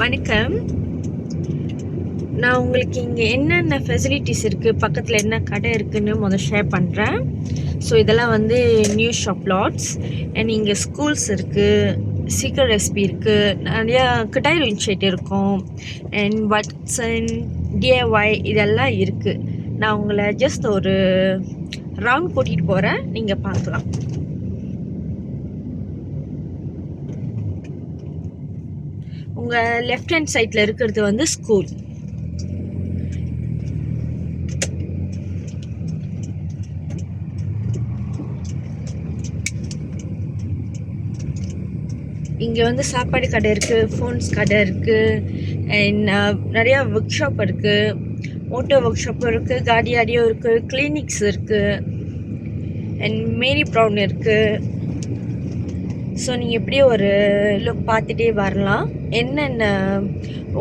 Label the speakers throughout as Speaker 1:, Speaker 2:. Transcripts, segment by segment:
Speaker 1: வணக்கம். நான் உங்களுக்கு இங்கே என்னென்ன ஃபெசிலிட்டிஸ் இருக்குது, பக்கத்தில் என்ன கடை இருக்குதுன்னு ஷேர் பண்ணுறேன். ஸோ இதெல்லாம் வந்து நியூ ஷாப் லாட்ஸ் அண்ட் இங்கே ஸ்கூல்ஸ் இருக்குது, சீக்கிரம் ரெசிபி இருக்குது, நிறையா கிட்டாய் இனிஷியேட் இருக்கும் அண்ட் வட்சன் டிஐஒய் இதெல்லாம் இருக்குது. நான் உங்களை ஜஸ்ட் ஒரு ரவுண்ட் கூட்டிகிட்டு போகிறேன், நீங்கள் பார்க்கலாம். உங்கள் லெஃப்ட் ஹேண்ட் சைடில் இருக்கிறது வந்து ஸ்கூல். இங்கே வந்து சாப்பாடு கடை இருக்குது, ஃபோன்ஸ் கடை இருக்குது அண்ட் நிறையா ஒர்க் ஷாப் இருக்குது, மோட்டோ ஒர்க் ஷாப்பும் இருக்குது, காடி ஆடியோ இருக்குது, கிளினிக்ஸ் இருக்குது அண்ட் மேரி ப்ரௌன் இருக்குது. ஸோ நீங்கள் எப்படியே ஒரு லுக் பார்த்துட்டே வரலாம். என்னென்ன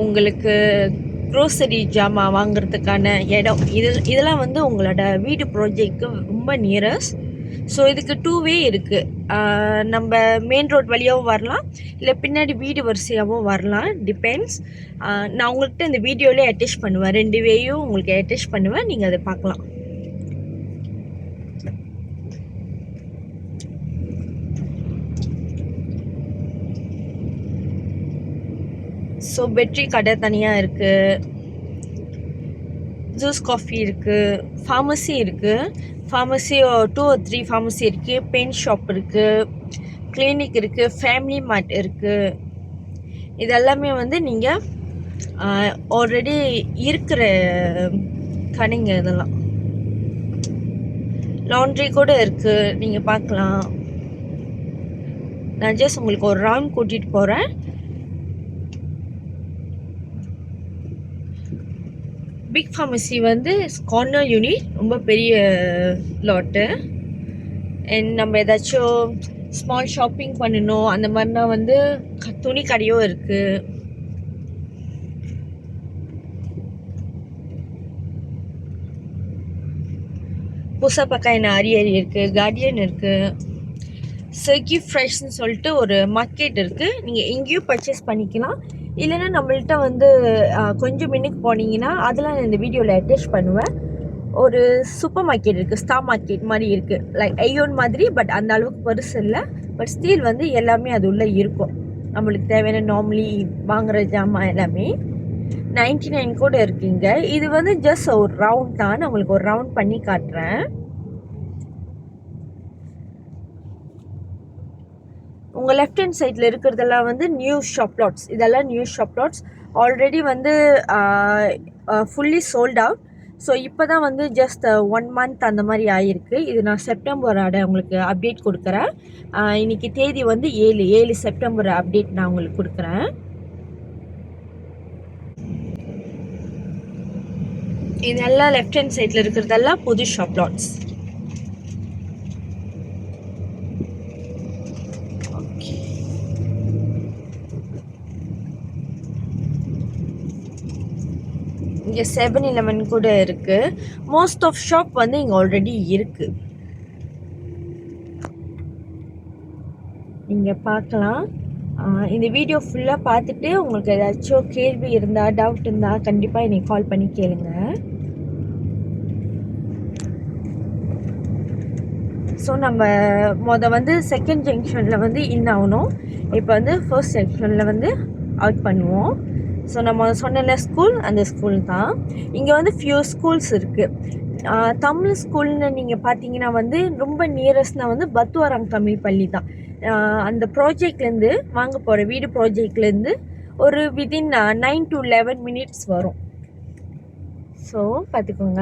Speaker 1: உங்களுக்கு க்ரோசரி ஜாமான் வாங்குறதுக்கான இடம் இதெல்லாம் வந்து உங்களோட வீடு ப்ராஜெக்ட்க்கு ரொம்ப நியரஸ்ட். ஸோ இதுக்கு 2 வே இருக்குது. நம்ம மெயின் ரோட் வழியாகவும் வரலாம், இல்லை பின்னாடி வீடு வரிசையாகவும் வரலாம், டிபெண்ட்ஸ். நான் உங்கள்கிட்ட இந்த வீடியோவிலே அட்டாச் பண்ணுவேன், 2 வேயும் உங்களுக்கு அட்டாச் பண்ணுவேன், நீங்கள் அதை பார்க்கலாம். ஸோ பெட்ரி கடை தனியாக இருக்குது, ஜூஸ் காஃபி இருக்குது, ஃபார்மசி இருக்குது, ஃபார்மசி 2 or 3 ஃபார்மசி இருக்குது, பெயிண்ட் ஷாப் இருக்குது, கிளினிக் இருக்குது, ஃபேமிலி மார்ட் இருக்குது. இதெல்லாமே வந்து நீங்கள் ஆல்ரெடி இருக்கிற கடைங்க. இதெல்லாம் லாண்ட்ரி கூட இருக்குது, நீங்கள் பார்க்கலாம். நான் ஜஸ்ட் உங்களுக்கு ஒரு ரவுண்ட் கூட்டிகிட்டு போகிறேன். பிக் ஃபார்மசி வந்து கார்னர் யூனிட், ரொம்ப பெரிய லாட்டு. அண்ட் நம்ம ஏதாச்சும் ஸ்மால் ஷாப்பிங் பண்ணணும் அந்த மாதிரினா வந்து துணி கடையும் இருக்குது. புதுசாக அரியரி இருக்குது, கார்டியன் இருக்குது, சர்க்கி ஃப்ரெஷ்னு சொல்லிட்டு ஒரு மார்க்கெட் இருக்குது. நீங்கள் எங்கேயும் பர்ச்சேஸ் பண்ணிக்கலாம். இல்லைன்னா நம்மள்கிட்ட வந்து கொஞ்சம் மின்னுக்கு போனீங்கன்னா அதெல்லாம் நான் இந்த வீடியோவில் அட்டாச் பண்ணுவேன். ஒரு சூப்பர் மார்க்கெட் இருக்குது, ஸ்டார் மார்க்கெட் மாதிரி இருக்குது, லைக் ஐயோன் மாதிரி, பட் அந்த அளவுக்கு பெருசு இல்லை. பட் ஸ்டீல் வந்து எல்லாமே அது உள்ளே இருக்கும். நம்மளுக்கு தேவையான நார்மலி வாங்குகிற ஜாமான் எல்லாமே 99 கூட இருக்குங்க. இது வந்து ஜஸ்ட் ஒரு ரவுண்ட் தான், நான் உங்களுக்கு ஒரு ரவுண்ட் பண்ணி காட்டுறேன். உங்கள் லெஃப்ட் ஹேண்ட் சைடில் இருக்கிறதெல்லாம் வந்து நியூ ஷாப் லாட்ஸ். இதெல்லாம் நியூ ஷாப் லாட்ஸ் ஆல்ரெடி வந்து ஃபுல்லி சோல்ட் அவுட். ஸோ இப்போ தான் வந்து ஜஸ்ட் 1 month அந்த மாதிரி ஆகிருக்கு. இது நான் செப்டம்பரோட உங்களுக்கு அப்டேட் கொடுக்குறேன். இன்றைக்கி தேதி வந்து 7 செப்டம்பர் அப்டேட் நான் உங்களுக்கு கொடுக்குறேன். இதெல்லாம் லெஃப்ட் ஹேண்ட் சைடில் இருக்கிறதெல்லாம் புது ஷாப் லாட்ஸ். இங்கே 7-Eleven கூட இருக்குது. மோஸ்ட் ஆஃப் ஷாப் வந்து இங்கே ஆல்ரெடி இருக்குது, நீங்கள் பார்க்கலாம். இந்த வீடியோ ஃபுல்லாக பார்த்துட்டு உங்களுக்கு ஏதாச்சும் கேள்வி இருந்தால், டவுட் இருந்தால் கண்டிப்பாக என்னை கால் பண்ணி கேளுங்க. ஸோ நம்ம வந்து செகண்ட் ஜங்ஷனில் வந்து இன் ஆகணும். இப்போ வந்து ஃபர்ஸ்ட் ஜங்ஷனில் வந்து அவுட் பண்ணுவோம். ஸோ நம்ம சொன்ன ஸ்கூல், அந்த ஸ்கூல் தான். இங்கே வந்து ஃபியூ ஸ்கூல்ஸ் இருக்குது. தமிழ் ஸ்கூல்னு நீங்கள் பார்த்தீங்கன்னா வந்து ரொம்ப நியரஸ்ட்னா வந்து பத்துவாரம் தமிழ் பள்ளி தான். அந்த ப்ராஜெக்ட்லேருந்து வாங்க போகிற வீடு ப்ராஜெக்ட்லேருந்து ஒரு வித்தின் 9 to 11 minutes வரும். ஸோ பார்த்துக்கோங்க.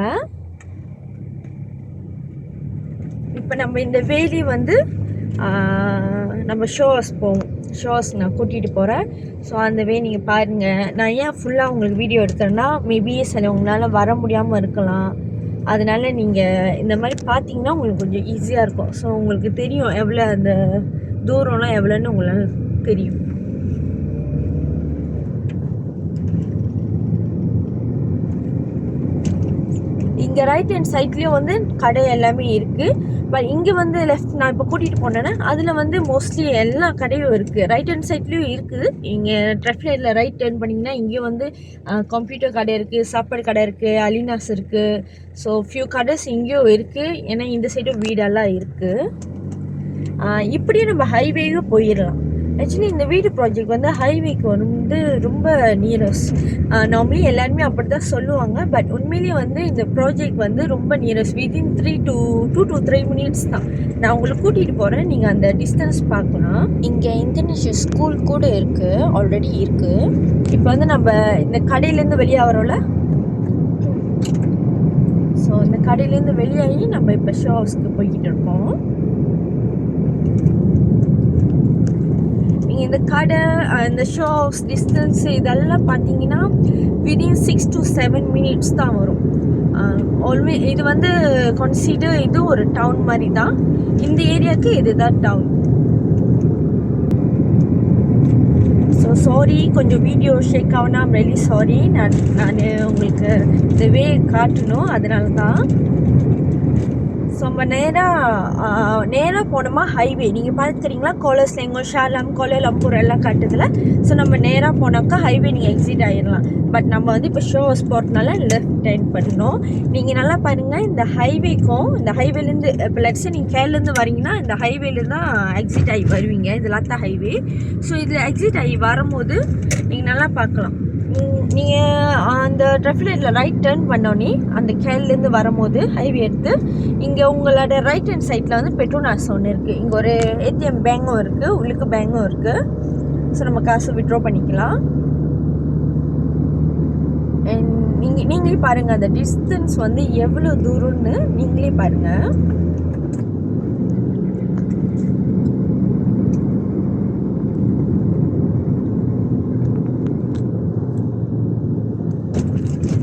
Speaker 1: இப்போ நம்ம இந்த வேலி வந்து நம்ம ஷோஸ் போவோம். ஷோஸ் நான் கூட்டிகிட்டு போகிறேன். ஸோ அந்த வே நீங்கள் பாருங்கள். நான் ஏன் ஃபுல்லாக உங்களுக்கு வீடியோ எடுக்கிறேன்னா, மேபி சில உங்களால் வர முடியாமல் இருக்கலாம். அதனால் நீங்கள் இந்த மாதிரி பார்த்தீங்கன்னா உங்களுக்கு கொஞ்சம் ஈஸியாக இருக்கும். ஸோ உங்களுக்கு தெரியும் எவ்வளோ அந்த தூரம்லாம் எவ்வளோன்னு உங்களால் தெரியும். இங்கே ரைட் ஹேண்ட் சைட்லேயும் வந்து கடை எல்லாமே இருக்குது. பட் இங்கே வந்து லெஃப்ட் நான் இப்போ கூட்டிகிட்டு போனேன்னா அதில் வந்து மோஸ்ட்லி எல்லா கடையும் இருக்குது. ரைட் ஹேண்ட் சைட்லேயும் இருக்குது. இங்கே ட்ரெஃப்லைட்டில் ரைட் டேர்ன் பண்ணிங்கன்னா இங்கேயும் வந்து கம்ப்யூட்டர் கடை இருக்குது, சாப்பாடு கடை இருக்குது, அலினாஸ் இருக்குது. ஸோ ஃபியூ கடைஸ் இங்கேயும் இருக்குது. ஏன்னா இந்த சைடும் வீடெல்லாம் இருக்குது. இப்படியே நம்ம ஹைவேயும் போயிடலாம். ஆக்சுவலி இந்த வீடு ப்ராஜெக்ட் வந்து ஹைவேக்கு வந்து ரொம்ப நியரஸ்ட். நார்மலி எல்லாருமே அப்படி தான் சொல்லுவாங்க. பட் உண்மையிலேயே வந்து இந்த ப்ராஜெக்ட் வந்து ரொம்ப நியரஸ்ட். வித்தின் 2 to 3 மினிட்ஸ் தான். நான் உங்களை கூட்டிகிட்டு போகிறேன். நீங்கள் அந்த டிஸ்டன்ஸ் பார்க்கலாம். இங்கே இந்தோனேஷியா ஸ்கூல் கூட இருக்குது, ஆல்ரெடி இருக்குது. இப்போ வந்து நம்ம இந்த கடையிலேருந்து வெளியே வரோம்ல, ஸோ இந்த கடையிலேருந்து வெளியாகி நம்ம இப்போ ஷோ ஹவுஸ்க்கு போய்கிட்டு இருக்கோம். நீங்கள் இந்த கடை, இந்த ஷோ ஹவுஸ் டிஸ்டன்ஸ் இதெல்லாம் பார்த்தீங்கன்னா விதின் 6 to 7 மினிட்ஸ் தான் வரும். ஆல்வேஸ் இது வந்து கன்சிடர் இது ஒரு டவுன் மாதிரி தான். இந்த ஏரியாவுக்கு இதுதான் டவுன். ஸோ சாரி, கொஞ்சம் வீடியோ ஷேக் ஆகுனா ரெலி சாரி. நான் உங்களுக்கு இந்த வே காட்டணும், அதனால தான். ஸோ நம்ம நேராக போனோமா ஹைவே. நீங்கள் பார்த்துக்கிறீங்களா, கோலஸ்லேங்கோ, ஷாலாம், கோலாலம்பூர் எல்லாம் காட்டுதில்ல. ஸோ நம்ம நேராக போனாக்கா ஹைவே நீங்கள் எக்ஸிட் ஆகிடலாம். பட் நம்ம வந்து இப்போ ஷோ ஹவுஸ் போகிறதுனால லெஃப்ட் டர்ன் பண்ணணும். நீங்கள் நல்லா பாருங்கள், இந்த ஹைவேக்கும் இந்த ஹைவேலேருந்து இப்போ லெட்ஸே நீங்கள் கேரளேருந்து வரீங்கன்னா இந்த ஹைவேலேருந்து தான் எக்ஸிட் ஆகி வருவீங்க. இதெல்லாம் தான் ஹைவே. ஸோ இதில் எக்ஸிட் ஆகி வரும்போது நீங்கள் நல்லா பார்க்கலாம். நீங்கள் அந்த ட்ரெஃப்லைட்டில் ரைட் டர்ன் பண்ணோன்னே அந்த கேரளேருந்து வரும்போது ஹைவே எடுத்து இங்கே உங்களோட ரைட் ஹேண்ட் சைடில் வந்து பெட்ரோனாஸ் ஒன்று இருக்குது. இங்கே ஒரு ஏடிஎம் பேங்கும் இருக்குது, உள்ளுக்கு பேங்கும் இருக்குது. ஸோ நம்ம காசு வித்ட்ரா பண்ணிக்கலாம். அண்ட் நீங்களே பாருங்கள் அந்த டிஸ்டன்ஸ் வந்து எவ்வளோ தூரம்னு நீங்களே பாருங்கள்.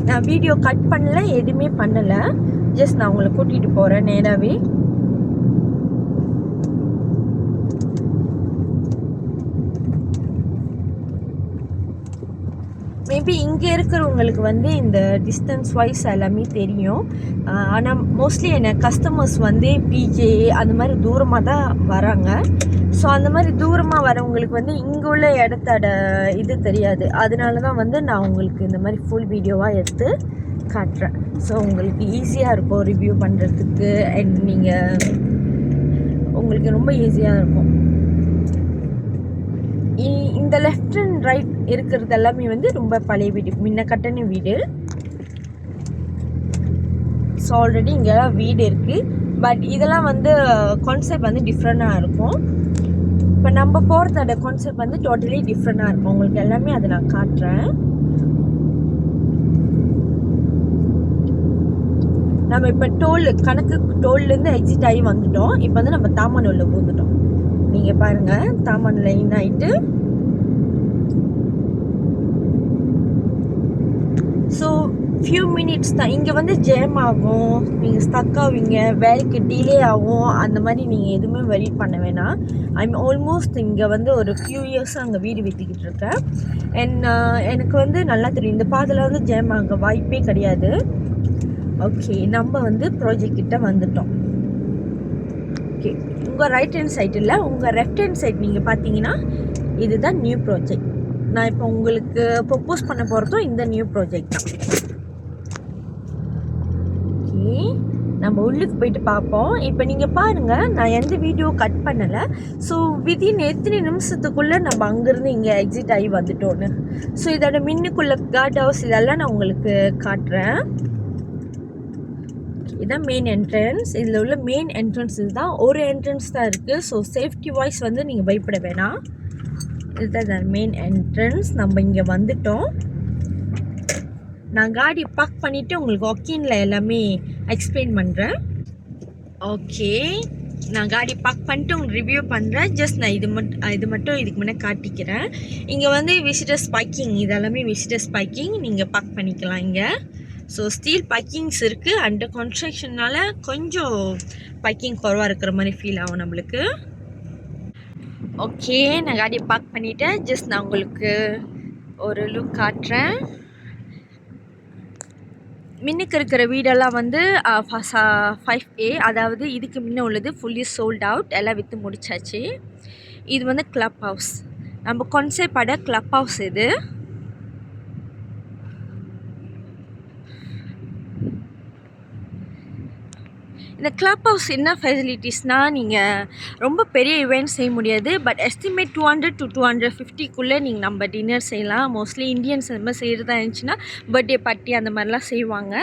Speaker 1: நான் வீடியோ கட் பண்ணல, எதுவுமே பண்ணலை. ஜஸ்ட் நான் உங்களை கூட்டிகிட்டு போகிறேன் நேராகவே. மேபி இங்கே இருக்கிறவங்களுக்கு வந்து இந்த டிஸ்டன்ஸ் வைஸ் எல்லாமே தெரியும். ஆனால் மோஸ்ட்லி என்ன கஸ்டமர்ஸ் வந்து பிஜே அந்த மாதிரி தூரமாக தான் வராங்க. ஸோ அந்த மாதிரி தூரமாக வரவங்களுக்கு வந்து இங்கே உள்ள இடத்தோட இது தெரியாது. அதனால தான் வந்து நான் உங்களுக்கு இந்த மாதிரி ஃபுல் வீடியோவாக எடுத்து காட்டுறேன். ஸோ உங்களுக்கு ஈஸியாக இருக்கும் ரிவ்யூ பண்ணுறதுக்கு. அண்ட் நீங்கள் உங்களுக்கு ரொம்ப ஈஸியாக இருக்கும். இந்த லெஃப்ட் அண்ட் ரைட் இருக்கிறது எல்லாமே வந்து ரொம்ப பழைய வீடு, முன்ன கட்டின வீடு. ஸோ ஆல்ரெடி இங்கே வீடு இருக்குது. பட் இதெல்லாம் வந்து கான்செப்ட் வந்து டிஃப்ரெண்ட்டாக இருக்கும். இப்போ நம்ம போகிறதோட கான்செப்ட் வந்து டோட்டலி டிஃப்ரெண்ட்டாக இருக்கும். உங்களுக்கு எல்லாமே அதை நான் காட்டுறேன். நம்ம இப்போ கணக்கு டோல்லேருந்து எக்ஸிட் ஆகி வந்துட்டோம். இப்போ வந்து நம்ம தாமனூரில் பூந்துட்டோம். நீங்கள் பாருங்கள், தாமன் லைன் ஆகிட்டு. ஸோ ஃபியூ மினிட்ஸ் தான். இங்கே வந்து ஜேம் ஆகும், நீங்கள் ஸ்டக் ஆவீங்க, வேலைக்கு டிலே ஆகும். அந்த மாதிரி நீங்கள் எதுவுமே வெரி பண்ண வேணாம். ஐம் ஆல்மோஸ்ட் இங்கே வந்து ஒரு ஃபியூ இயர்ஸாக அங்கே வீடு விற்றுக்கிட்டு இருக்கேன். அண்ட் எனக்கு வந்து நல்லா தெரியும் இந்த பாதையில் வந்து ஜேம் ஆக வாய்ப்பே கிடையாது. ஓகே, நம்ம வந்து ப்ராஜெக்ட் கிட்ட வந்துட்டோம். ஓகே, உங்கள் ரைட் ஹேண்ட் சைட் இல்லை, உங்கள் லெஃப்ட் ஹேண்ட் சைட் நீங்கள் பார்த்தீங்கன்னா இதுதான் நியூ ப்ராஜெக்ட். நான் இப்போ உங்களுக்கு ப்ரொப்போஸ் பண்ண போகிறதும் இந்த நியூ ப்ராஜெக்ட் தான். ஓகே, நம்ம உள்ளுக்கு போயிட்டு பார்ப்போம். இப்போ நீங்கள் பாருங்கள், நான் எந்த வீடியோ கட் பண்ணலை. ஸோ விதின் எத்தனை நிமிஷத்துக்குள்ளே நம்ம அங்கேருந்து இங்கே எக்ஸிட் ஆகி வந்துட்டோன்னு. ஸோ இதோட மின்னுக்குள்ள கார்ட் ஹவுஸ் இதெல்லாம் நான் உங்களுக்கு காட்டுறேன். இதுதான் மெயின் என்ட்ரன்ஸ். இதில் உள்ள மெயின் என்ட்ரன்ஸ் இதுதான். ஒரு என்ட்ரன்ஸ் தான் இருக்குது. ஸோ சேஃப்டி வாய்ஸ் வந்து நீங்கள் பயப்பட வேணாம். இதுதான் மெயின் என்ட்ரன்ஸ். நம்ம இங்கே வந்துட்டோம். நான் காடி பார்க் பண்ணிவிட்டு உங்களுக்கு ஒக்கீனில் எல்லாமே எக்ஸ்பிளைன் பண்ணுறேன். ஓகே, நான் காடி பார்க் பண்ணிட்டு உங்களுக்கு ரிவ்யூ பண்ணுறேன். ஜஸ்ட் நான் இது மட்டும் இதுக்கு முன்னே காட்டிக்கிறேன். இங்கே வந்து விசிட்டர்ஸ் பார்க்கிங், இதெல்லாமே விசிட்டர்ஸ் பார்க்கிங். நீங்கள் பார்க் பண்ணிக்கலாம் இங்கே. ஸோ ஸ்டீல் பார்க்கிங்ஸ் இருக்குது. அண்டர் கன்ஸ்ட்ரக்ஷனால் கொஞ்சம் பார்க்கிங் குறவாக இருக்கிற மாதிரி ஃபீல் ஆகும் நம்மளுக்கு. ஓகே, நான் காடியை பார்க் பண்ணிவிட்டேன். ஜஸ்ட் நான் உங்களுக்கு ஒரு லுக் காட்டுறேன். மின்னுக்கு இருக்கிற வீடெல்லாம் வந்து 5A, அதாவது இதுக்கு முன்ன உள்ளது ஃபுல்லி சோல்ட் அவுட், எல்லாம் விற்று முடிச்சாச்சு. இது வந்து கிளப் ஹவுஸ், நம்ம கான்செப்ட் பட கிளப் ஹவுஸ் இது. இந்த கிளப் ஹவுஸ் என்ன ஃபெசிலிட்டிஸ்னால், நீங்கள் ரொம்ப பெரிய ஈவெண்ட் செய்ய முடியாது, பட் எஸ்டிமேட் 200 to 250க்குள்ளே நீங்கள் நம்ம டின்னர் செய்யலாம். மோஸ்ட்லி இந்தியன்ஸ் அந்த மாதிரி செய்கிறதா இருந்துச்சுன்னா பர்த்டே பார்ட்டி அந்த மாதிரிலாம் செய்வாங்க.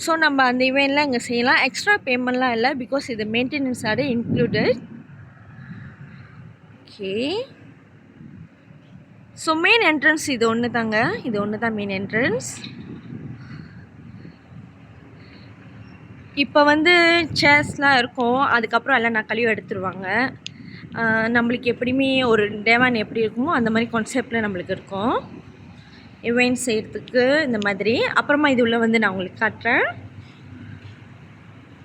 Speaker 1: ஸோ நம்ம அந்த ஈவெண்ட்லாம் இங்கே செய்யலாம். எக்ஸ்ட்ரா பேமெண்ட்லாம் இல்லை, பிகாஸ் இது மெயின்டெனன்ஸோட included. Okay, so main entrance இது ஒன்று தாங்க, இது ஒன்று தான் மெயின் என்ட்ரன்ஸ். இப்போ வந்து சேர்ஸ்லாம் இருக்கும், அதுக்கப்புறம் எல்லாம் நான் கழுவி எடுத்துருவாங்க. நம்மளுக்கு எப்படியுமே ஒரு டேவான் எப்படி இருக்குமோ அந்த மாதிரி கான்செப்டில் நம்மளுக்கு இருக்கும் இவெண்ட் செய்கிறதுக்கு இந்த மாதிரி. அப்புறமா இது உள்ள வந்து நான் உங்களுக்கு காட்டுறேன்.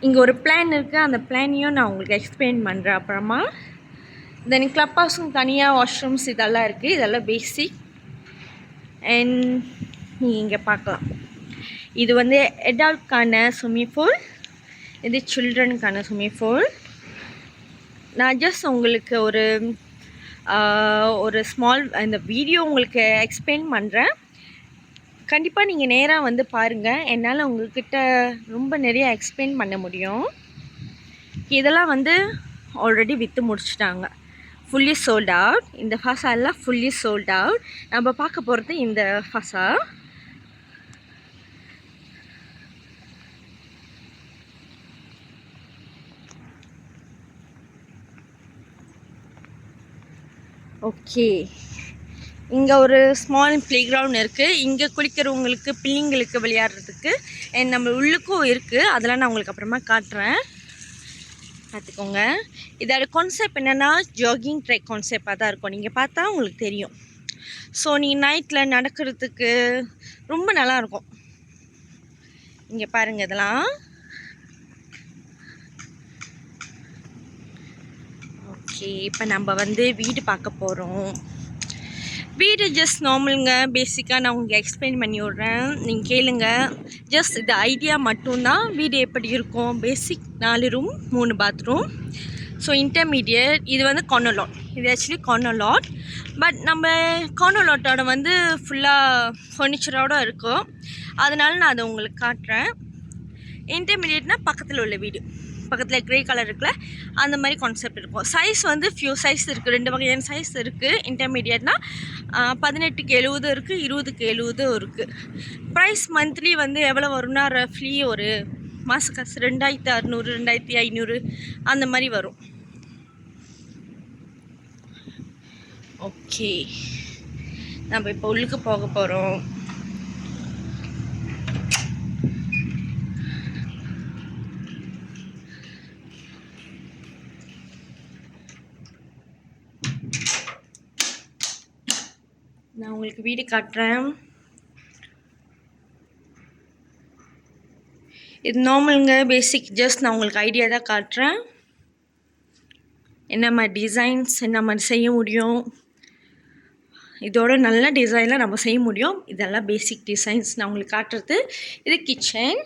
Speaker 1: இங்கே ஒரு பிளான் இருக்குது, அந்த பிளானையும் நான் உங்களுக்கு எக்ஸ்பிளைன் பண்ணுறேன் அப்புறமா. தென் கிளப் ஹவுஸும் தனியாக வாஷ்ரூம்ஸ் இதெல்லாம் இருக்குது, இதெல்லாம் பேசிக். அண்ட் நீங்கள் இங்கே பார்க்கலாம், இது வந்து அடல்ட்கான ஸ்விம்மிங் பூல், இது சில்ட்ரனுக்கான ஸ்விம்மிங் பூல். நான் ஜஸ்ட் உங்களுக்கு ஒரு ஸ்மால் இந்த வீடியோ உங்களுக்கு எக்ஸ்பிளைன் பண்ணுறேன். கண்டிப்பாக நீங்கள் நேராக வந்து பாருங்கள், என்னால் உங்கள்கிட்ட ரொம்ப நிறைய எக்ஸ்பிளைன் பண்ண முடியும். இதெல்லாம் வந்து ஆல்ரெடி விற்று முடிச்சிட்டாங்க, ஃபுல்லி சோல்ட் அவுட். இந்த ஃபாசா எல்லாம் ஃபுல்லி சோல்ட் அவுட். நம்ம பார்க்க போகிறது இந்த ஃபாசா. ஓகே, இங்கே ஒரு ஸ்மால் ப்ளே கிரவுண்ட் இருக்குது. இங்கே குளிக்கிறவங்களுக்கு, பிள்ளைங்களுக்கு விளையாடுறதுக்கு நம்ம உள்ளுக்கும் இருக்குது. அதெல்லாம் நான் உங்களுக்கு அப்புறமா காட்டுறேன், பார்த்துக்கோங்க. இதோட கான்செப்ட் என்னென்னா ஜாகிங் ட்ரெக் கான்செப்டாக தான் இருக்கும். நீங்கள் பார்த்தா உங்களுக்கு தெரியும். ஸோ நீங்கள் நைட்டில் நடக்கிறதுக்கு ரொம்ப நல்லாயிருக்கும். இங்கே பாருங்கள், இதெல்லாம் ஓகே. இப்போ நம்ம வந்து வீடு பார்க்க போகிறோம். வீடு ஜஸ்ட் நார்மலுங்க, பேசிக்காக நான் உங்களுக்கு எக்ஸ்பிளைன் பண்ணி விட்றேன், நீங்கள் கேளுங்க. ஜஸ்ட் இது ஐடியா மட்டும்தான். வீடு எப்படி இருக்கும், பேசிக் 4 ரூம் 3 பாத்ரூம். ஸோ இன்டர்மீடியட், இது வந்து கார்னர் லாட். இது ஆக்சுவலி கார்னர் லாட், பட் நம்ம கார்னர் லாட்டோட வந்து ஃபுல்லாக ஃபர்னிச்சரோடு இருக்கும், அதனால நான் அதை உங்களுக்கு காட்டுறேன். இன்டர்மீடியட்னால் பக்கத்தில் உள்ள வீடு, பக்கத்தில் க்ரே கலர் இருக்குல்ல, அந்த மாதிரி கான்செப்ட் இருக்கும். சைஸ் வந்து ஃபியூ சைஸ் இருக்குது, 2 வகையான சைஸ் இருக்குது. இன்டர்மீடியட்னா 18க்கு 70 இருக்குது, 20க்கு 70 இருக்குது. ப்ரைஸ் மந்த்லி வந்து எவ்வளோ வரும்னா ரஃப்லி ஒரு மாத காசு 2600 2500 அந்த மாதிரி வரும். ஓகே, நம்ம இப்போ உள்ளுக்கு போக போகிறோம். நான் உங்களுக்கு வீடு காட்டுறேன். இது நார்மலுங்க, பேசிக். ஜஸ்ட் நான் உங்களுக்கு ஐடியா தான் காட்டுறேன், என்ன மாதிரி டிசைன்ஸ் என்ன மாதிரி செய்ய முடியும். இதோட நல்ல டிசைனில் நம்ம செய்ய முடியும். இதெல்லாம் பேசிக் டிசைன்ஸ் நான் உங்களுக்கு காட்டுறது. இது கிச்சன்.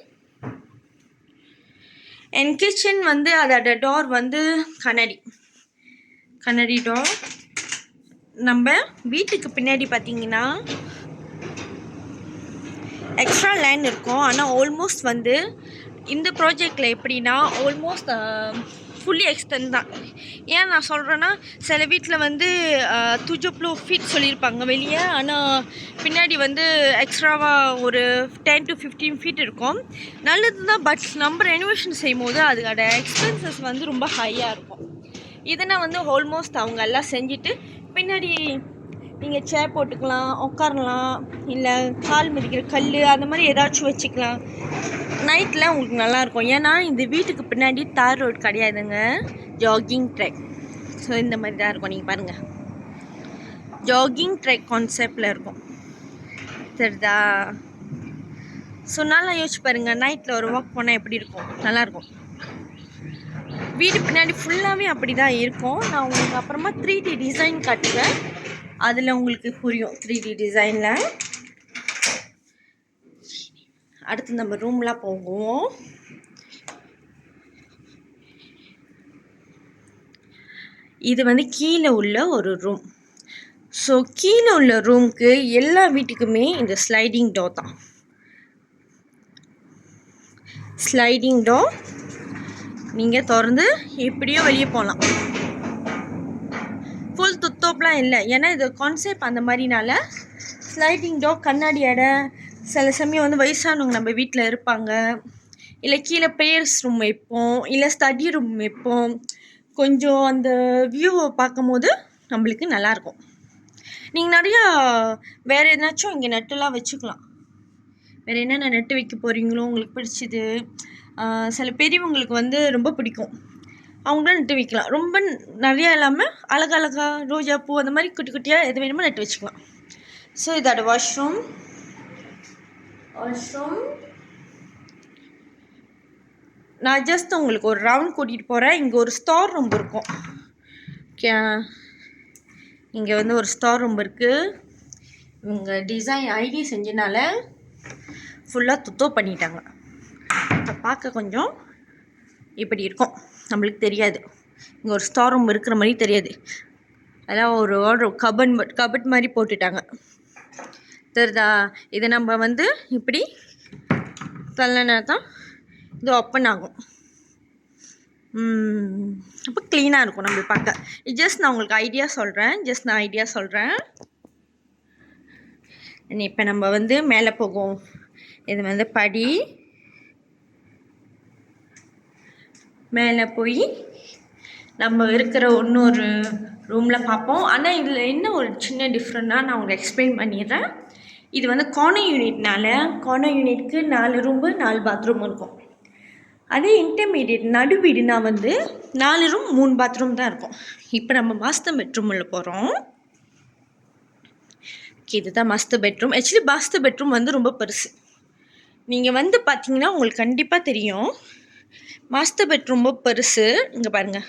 Speaker 1: அண்ட் கிச்சன் வந்து அதோட டோர் வந்து கண்ணாடி டோர். நம்ம வீட்டுக்கு பின்னாடி பார்த்தீங்கன்னா எக்ஸ்ட்ரா லேண்ட் இருக்கும், ஆனால் ஆல்மோஸ்ட் வந்து இந்த ப்ராஜெக்டில் எப்படின்னா ஆல்மோஸ்ட் ஃபுல்லி எக்ஸ்டெண்ட் தான். ஏன் நான் சொல்கிறேன்னா, சில வீட்டில் வந்து 2 ஃபீட் சொல்லியிருப்பாங்க வெளியே, ஆனால் பின்னாடி வந்து எக்ஸ்ட்ராவாக ஒரு 10 to 15 ஃபீட் இருக்கும். நல்லது தான், பட் நம்ம ரெனோவேஷன் செய்யும் போது அதோட எக்ஸ்பென்சஸ் வந்து ரொம்ப ஹையாக இருக்கும். இதனை வந்து ஆல்மோஸ்ட் அவங்க எல்லாம் செஞ்சுட்டு பின்னாடி நீங்கள் சேர் போட்டுக்கலாம், உட்காரலாம், இல்லை கால் மிதிக்கிற கல் அந்த மாதிரி ஏதாச்சும் வச்சுக்கலாம். நைட்டில் உங்களுக்கு நல்லாயிருக்கும். ஏன்னா இந்த வீட்டுக்கு பின்னாடி தார் ரோடு கிடையாதுங்க, ஜாகிங் ட்ரெக். ஸோ இந்த மாதிரி தான் இருக்கும். நீங்கள் பாருங்கள், ஜாகிங் ட்ரெக் கான்செப்டில் இருக்கும், தெரியுதா? ஸோ நல்லா யோசிச்சு பாருங்கள், நைட்டில் ஒரு வாக் போனால் எப்படி இருக்கும், நல்லாயிருக்கும். வீடு பின்னாடி ஃபுல்லாகவே அப்படி தான் இருக்கும். நான் உங்களுக்கு அப்புறமா 3D டிசைன் காட்டுவேன், அதில் உங்களுக்கு புரியும் 3D டிசைனில். அடுத்து நம்ம ரூம்லாம் போகுவோம். இது வந்து கீழே உள்ள ஒரு ரூம். ஸோ கீழே உள்ள ரூம்க்கு எல்லா வீட்டுக்குமே இந்த ஸ்லைடிங் டோர் தான். ஸ்லைடிங் டோர் நீங்கள் திறந்து எப்படியோ வெளியே போகலாம். ஃபுல் துத்தோப்லாம் இல்லை, ஏன்னா இது கான்செப்ட் அந்த மாதிரினால ஸ்லைடிங் டோர். கண்ணாடி அடை சில சமயம் வந்து வயசானவங்க நம்ம வீட்டில் இருப்பாங்க, இல்லை கீழே ப்ரேயர்ஸ் ரூம் வைப்போம், இல்லை ஸ்டடி ரூம் வைப்போம். கொஞ்சம் அந்த வியூவை பார்க்கும் போது நம்மளுக்கு நல்லாயிருக்கும். நீங்கள் நிறையா வேறு எதுனாச்சும் இங்கே நட்டுலாம் வச்சுக்கலாம். வேறு என்னென்ன நட்டு வைக்க போகிறீங்களோ உங்களுக்கு பிடிச்சிது. சில பெரியவங்களுக்கு வந்து ரொம்ப பிடிக்கும், அவங்களும் நட்டு வைக்கலாம். ரொம்ப நிறையா இல்லாமல் அழகழகா ரோஜா பூ அந்த மாதிரி குட்டி குட்டியாக எது வேணுமோ நட்டு வச்சுக்கலாம். ஸோ இதோட வாஷ்ரூம். நான் ஜஸ்ட் உங்களுக்கு ஒரு ரவுண்ட் கூட்டிகிட்டு போகிறேன். இங்கே ஒரு ஸ்டோர் ரூம் இருக்கும். ஓகே, இங்கே வந்து ஒரு ஸ்டோர் ரூம் இருக்குது. இவங்க டிசைன் ஐடி செஞ்சனால ஃபுல்லாக துத்தோ பண்ணிட்டாங்க. இப்போ பார்க்க கொஞ்சம் இப்படி இருக்கும், நம்மளுக்கு தெரியாது. இங்கே ஒரு ஸ்டோர் ரூம் இருக்கிற மாதிரி தெரியாது. அதான் ஒரு கபட் மாதிரி போட்டுட்டாங்க, தெரியுதா? இதை நம்ம வந்து இப்படி தள்ளனா தான் இது ஓப்பன் ஆகும். அப்போ க்ளீனாக இருக்கும் நம்ம பார்க்க. ஜஸ்ட் நான் உங்களுக்கு ஐடியா சொல்கிறேன். இப்போ நம்ம வந்து மேலே போகும். இது வந்து படி. மேலே போய் நம்ம இருக்கிற இன்னொரு ரூமில் பார்ப்போம். ஆனால் இதில் என்ன ஒரு சின்ன டிஃப்ரெண்ட்டாக நான் உங்களுக்கு எக்ஸ்பிளைன் பண்ணிடுறேன். இது வந்து கார்னர் யூனிட்க்கு 4 ரூம்பு 4 பாத்ரூம் இருக்கும். அதே இன்டர்மீடியட் நடு வீடுனா வந்து 4 ரூம் 3 பாத்ரூம் தான் இருக்கும். இப்போ நம்ம மாஸ்டர் பெட்ரூமில் போகிறோம். இதுதான் master bedroom. Actually master bedroom வந்து ரொம்ப பெருசு. நீங்கள் வந்து பார்த்தீங்கன்னா உங்களுக்கு கண்டிப்பாக தெரியும், மாஸ்டர் பெட்ரூம் ரொம்ப பெருசு. இங்கே பாருங்கள்,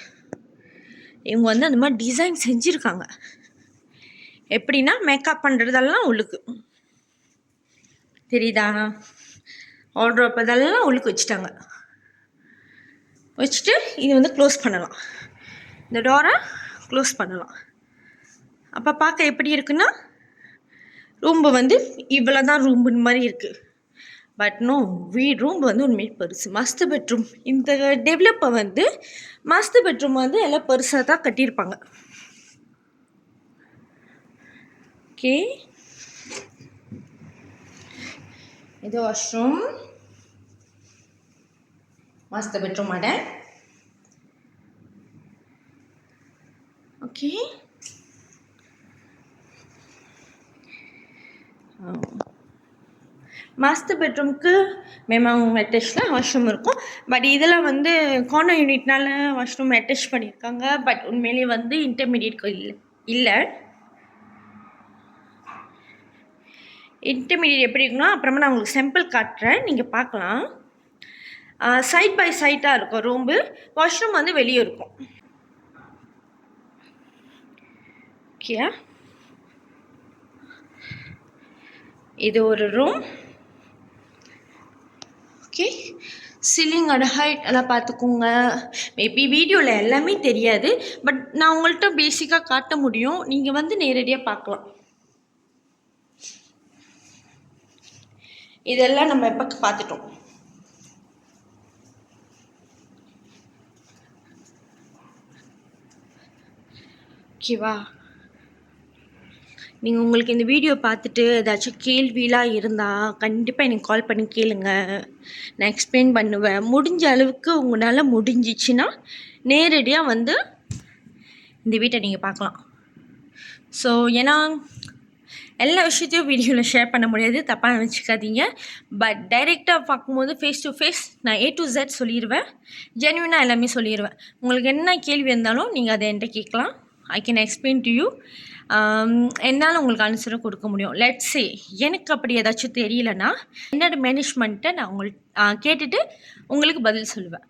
Speaker 1: இவங்க வந்து அந்த மாதிரி டிசைன் செஞ்சுருக்காங்க. எப்படின்னா மேக்கப் பண்ணுறதெல்லாம் உள்ளுக்கு தெரியுதா? ஆர்டர் அதெல்லாம் உள்ளுக்கு வச்சுட்டு இது வந்து க்ளோஸ் பண்ணலாம். இந்த டோரை க்ளோஸ் பண்ணலாம். அப்போ பார்க்க எப்படி இருக்குன்னா, ரூம்பு வந்து இவ்வளோ தான் ரூம்புன்னு மாதிரி இருக்குது. பட் நோ, ரூம் வந்து உண்மையை பெருசு. மாஸ்டர் பெட்ரூம் இந்த டெவலப்பை வந்து மாஸ்டர் பெட்ரூம் வந்து எல்லாம் பெருசாக தான் கட்டியிருப்பாங்க. ஓகே, இது வாஷ்ரூம், மாஸ்டர் பெட்ரூம் அட. ஓகே, மாஸ்டர் பெட்ரூம்க்கு மேம் அட்டாச்லாம் வாஷ்ரூம் இருக்கும். பட் இதெல்லாம் வந்து கார்னர் யூனிட்னால வாஷ்ரூம் அட்டாச் பண்ணியிருக்காங்க. பட் உண்மையிலேயே வந்து இன்டர்மீடியட்க்கு இல்லை. இன்டர்மீடியட் எப்படி இருக்குன்னா, அப்புறமா நான் உங்களுக்கு சாம்பிள் காட்டுறேன், நீங்கள் பார்க்கலாம். சைட் பை சைட்டாக இருக்கும் ரூம்பு. வாஷ்ரூம் வந்து வெளியே இருக்கும். ஓகே, இது ஒரு ரூம். ஓகே, சீலிங்கோட ஹைட் எல்லாம் பார்த்துக்கோங்க. மேபி வீடியோவில் எல்லாமே தெரியாது, பட் நான் உங்கள்கிட்ட பேசிக்காக காட்ட முடியும். நீங்கள் வந்து நேரடியாக பார்க்கலாம். இதெல்லாம் நம்ம எப்போ பார்த்துட்டோம். ஓகேவா? நீங்கள் உங்களுக்கு இந்த வீடியோ பார்த்துட்டு ஏதாச்சும் கேள்விலாம் இருந்தால் கண்டிப்பாக எனக்கு கால் பண்ணி கேளுங்க, நான் எக்ஸ்பிளைன் பண்ணுவேன். முடிஞ்ச அளவுக்கு உங்களால் முடிஞ்சிச்சுன்னா நேரடியாக வந்து இந்த வீட்டை நீங்கள் பார்க்கலாம். ஸோ ஏன்னா எல்லா விஷயத்தையும் வீடியோவில் ஷேர் பண்ண முடியாது, தப்பாக நினச்சிக்காதீங்க. பட் டைரெக்டாக பார்க்கும்போது ஃபேஸ் டு ஃபேஸ் நான் A to Z சொல்லிடுவேன், ஜென்யூனாக எல்லாமே சொல்லிடுவேன். உங்களுக்கு என்ன கேள்வி இருந்தாலும் நீங்கள் அதை என்கிட்ட கேட்கலாம். I can explain to you. என்னால் உங்களுக்கு ஆன்சரும் கொடுக்க முடியும். லெட்ஸ் சே எனக்கு அப்படி ஏதாச்சும் தெரியலன்னா என்னோட மேனேஜ்மெண்ட்டை நான் கேட்டுட்டு உங்களுக்கு பதில் சொல்லுவேன்.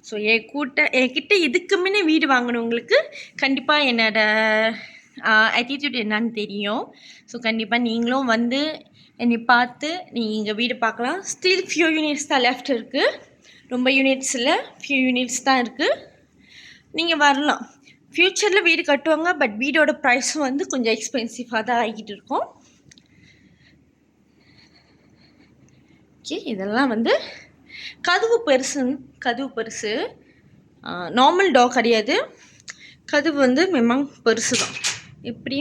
Speaker 1: ஸோ என்கிட்ட இதுக்கு முன்னே வீடு வாங்கினவங்களுக்கு கண்டிப்பாக என்னோட ஆட்டிடியூட் என்னன்னு தெரியும். ஸோ கண்டிப்பாக நீங்களும் வந்து என்னை பார்த்து நீங்கள் வீடு பார்க்கலாம். ஸ்டில் ஃபியூ யூனிட்ஸ் தான் லெஃப்ட் இருக்குது, ரொம்ப யூனிட்ஸ் இல்லை, ஃபியூ யூனிட்ஸ் தான் இருக்குது. நீங்கள் வரலாம். ஃப்யூச்சரில் வீடு கட்டுவாங்க, பட் வீடோட ப்ரைஸும் வந்து கொஞ்சம் எக்ஸ்பென்சிவாக தான் ஆகிட்டு இருக்கும். ஓகே, இதெல்லாம் வந்து கதவு பெருசு. நார்மல் டாக் கிடையாது, கதவு வந்து மெமாங் பெருசு தான். இப்படி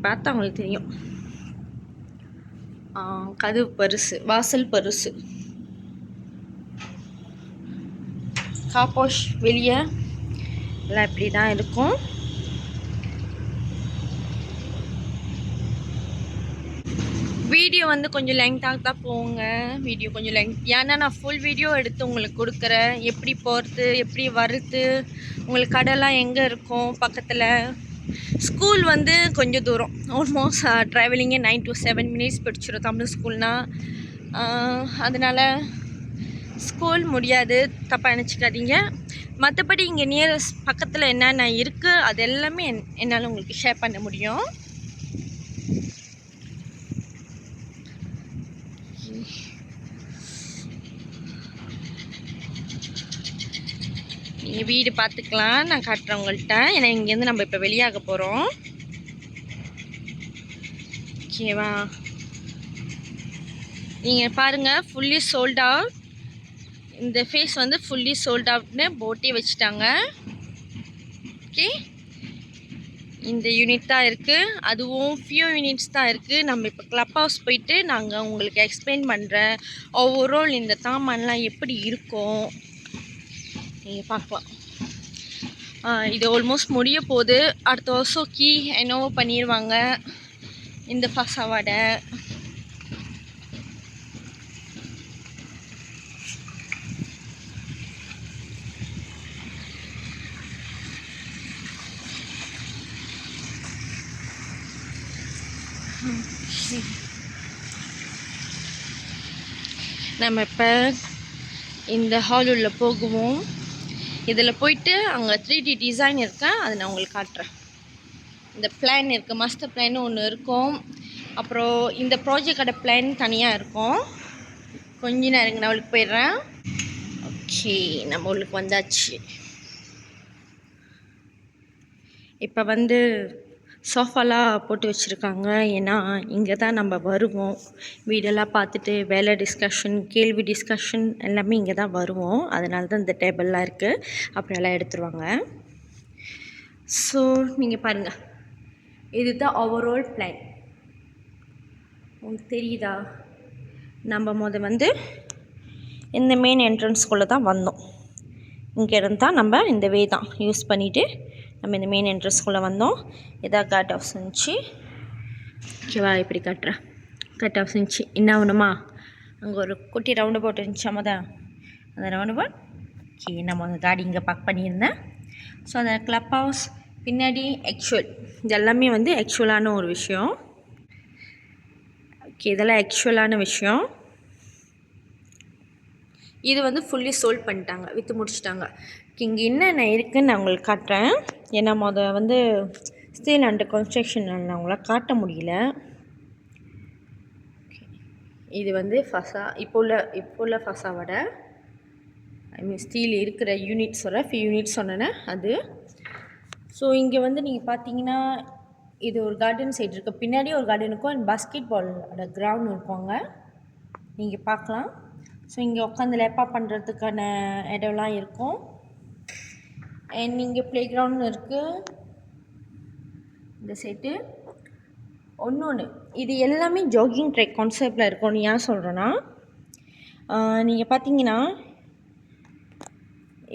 Speaker 1: பார்த்தா அவங்களுக்கு தெரியும். கதவு பெருசு, வாசல் பெருசு. காப்போஷ் வெளியே எல்லாம் இப்படி தான் இருக்கும். வீடியோ வந்து கொஞ்சம் லெங்க்தாக தான் போங்க. வீடியோ கொஞ்சம் ஏன்னா நான் ஃபுல் வீடியோ எடுத்து உங்களுக்கு கொடுக்குறேன். எப்படி போகிறது, எப்படி வருது, உங்களுக்கு கடைலாம் எங்கே இருக்கும் பக்கத்தில். ஸ்கூல் வந்து கொஞ்சம் தூரம், ஆல்மோஸ்ட் ட்ராவலிங்கே 9 to 7 minutes பிடிச்சிடும் தமிழ் ஸ்கூல்னால். அதனால் ஸ்கூல் முடியாது, தப்பாக நினச்சிக்காதீங்க. மற்றபடி இங்கே நியரஸ்ட் பக்கத்தில் என்னென்ன இருக்குது அது எல்லாமே என்னால் உங்களுக்கு ஷேர் பண்ண முடியும். நீங்கள் வீடு பார்த்துக்கலாம், நான் காட்டுறேன் உங்கள்கிட்ட. ஏன்னா இங்கேருந்து நம்ம இப்போ வெளியாக போகிறோம். ஓகேவா, நீங்கள் பாருங்கள், ஃபுல்லி சோல்ட் அவுட். இந்த ஃபேஸ் வந்து ஃபுல்லி சோல்ட் அவுட்னு போட்டே வச்சுட்டாங்க. ஓகே, இந்த யூனிட் தான் இருக்குது, அதுவும் ஃபியூ யூனிட்ஸ் தான் இருக்குது. நம்ம இப்போ கிளப் ஹவுஸ் போயிட்டு நாங்கள் உங்களுக்கு எக்ஸ்பிளைன் பண்ணுறேன். ஓவரால் இந்த தாமான்லாம் எப்படி இருக்கும் நீங்கள் பார்க்கலாம். இது ஆல்மோஸ்ட் முடிய போகுது. அடுத்த வருஷம் கீ என்னவோ பண்ணிடுவாங்க இந்த ஃபசாவாடை. நம்ம இப்போ இந்த ஹால் உள்ள போகுவோம். இதில் போயிட்டு அங்கே 3D டிசைன் இருக்கேன், அதை நான் உங்களுக்கு காட்டுறேன். இந்த பிளான் இருக்குது, மாஸ்டர் பிளான் ஒன்று இருக்கும். அப்புறம் இந்த ப்ராஜெக்டோட பிளான் தனியாக இருக்கும். கொஞ்ச நேரம் நான் அவளுக்கு போயிடுறேன். ஓகே, நம்ம அவளுக்கு வந்தாச்சு. இப்போ வந்து சோஃபாலாம் போட்டு வச்சுருக்காங்க. ஏன்னா இங்கே தான் நம்ம வருவோம், வீடெல்லாம் பார்த்துட்டு வேலை டிஸ்கஷன், கேள்வி டிஸ்கஷன் எல்லாமே இங்கே தான் வருவோம். அதனால தான் இந்த டேபிள்லாம் இருக்குது. அப்புறம் எல்லாம் எடுத்துருவாங்க. ஸோ நீங்கள் பாருங்கள், இதுதான் ஓவரால் பிளான். உங்களுக்கு தெரியுதா? நம்ம வந்து இந்த மெயின் என்ட்ரன்ஸ்குள்ளே தான் வந்தோம். இங்கே இருந்தால் நம்ம இந்த வே தான் யூஸ் பண்ணிவிட்டு நம்ம இந்த மெயின் என்ட்ரன்ஸ்குள்ளே வந்தோம். எதாவது கட் ஹவுஸ் இருந்துச்சு. ஓகேவா, இப்படி கட்டுறேன். கட் ஹவுஸ் இருந்துச்சு. என்ன ஆகணுமா, அங்கே ஒரு குட்டி ரவுண்டு போட் இருந்துச்சாம தான், அந்த ரவுண்டு போட். ஓகே, நம்ம அந்த காடி இங்கே பார்க் பண்ணியிருந்தேன். ஸோ அந்த கிளப் ஹவுஸ் பின்னாடி ஆக்சுவல், இது எல்லாமே வந்து ஆக்சுவலான ஒரு விஷயம். ஓகே, இதெல்லாம் ஆக்சுவலான விஷயம். இது வந்து ஃபுல்லி சோல்ட் பண்ணிட்டாங்க, விற்று முடிச்சிட்டாங்க. இங்கே என்னென்ன இருக்குதுன்னு நான் உங்களுக்கு காட்டுறேன். ஏன்னா வந்து ஸ்டில் அண்டர் கன்ஸ்ட்ரக்ஷன், நான் உங்களை காட்ட முடியல. இது வந்து இப்போ உள்ள ஃபசாவோட ஸ்டீல் இருக்கிற யூனிட்ஸ் ஃபியூ யூனிட்ஸ் சொன்னேன்னா அது. ஸோ இங்கே வந்து நீங்கள் பார்த்தீங்கன்னா இது ஒரு கார்டன் சைடு இருக்குது, பின்னாடி ஒரு கார்டன் இருக்கும், அண்ட் பாஸ்கெட் பாலோட கிரவுண்ட் இருக்குவாங்க, நீங்கள் பார்க்கலாம். ஸோ இங்கே உட்காந்து லேப்பா பண்ணுறதுக்கான இடம்லாம் இருக்கும். அண்ட் இங்கே ப்ளே கிரவுண்ட் இருக்குது இந்த சைட்டு. ஒன்று இது எல்லாமே ஜாகிங் ட்ரெக் கான்செப்டில் இருக்கும்னு ஏன் சொல்கிறேன்னா, நீங்கள் பார்த்தீங்கன்னா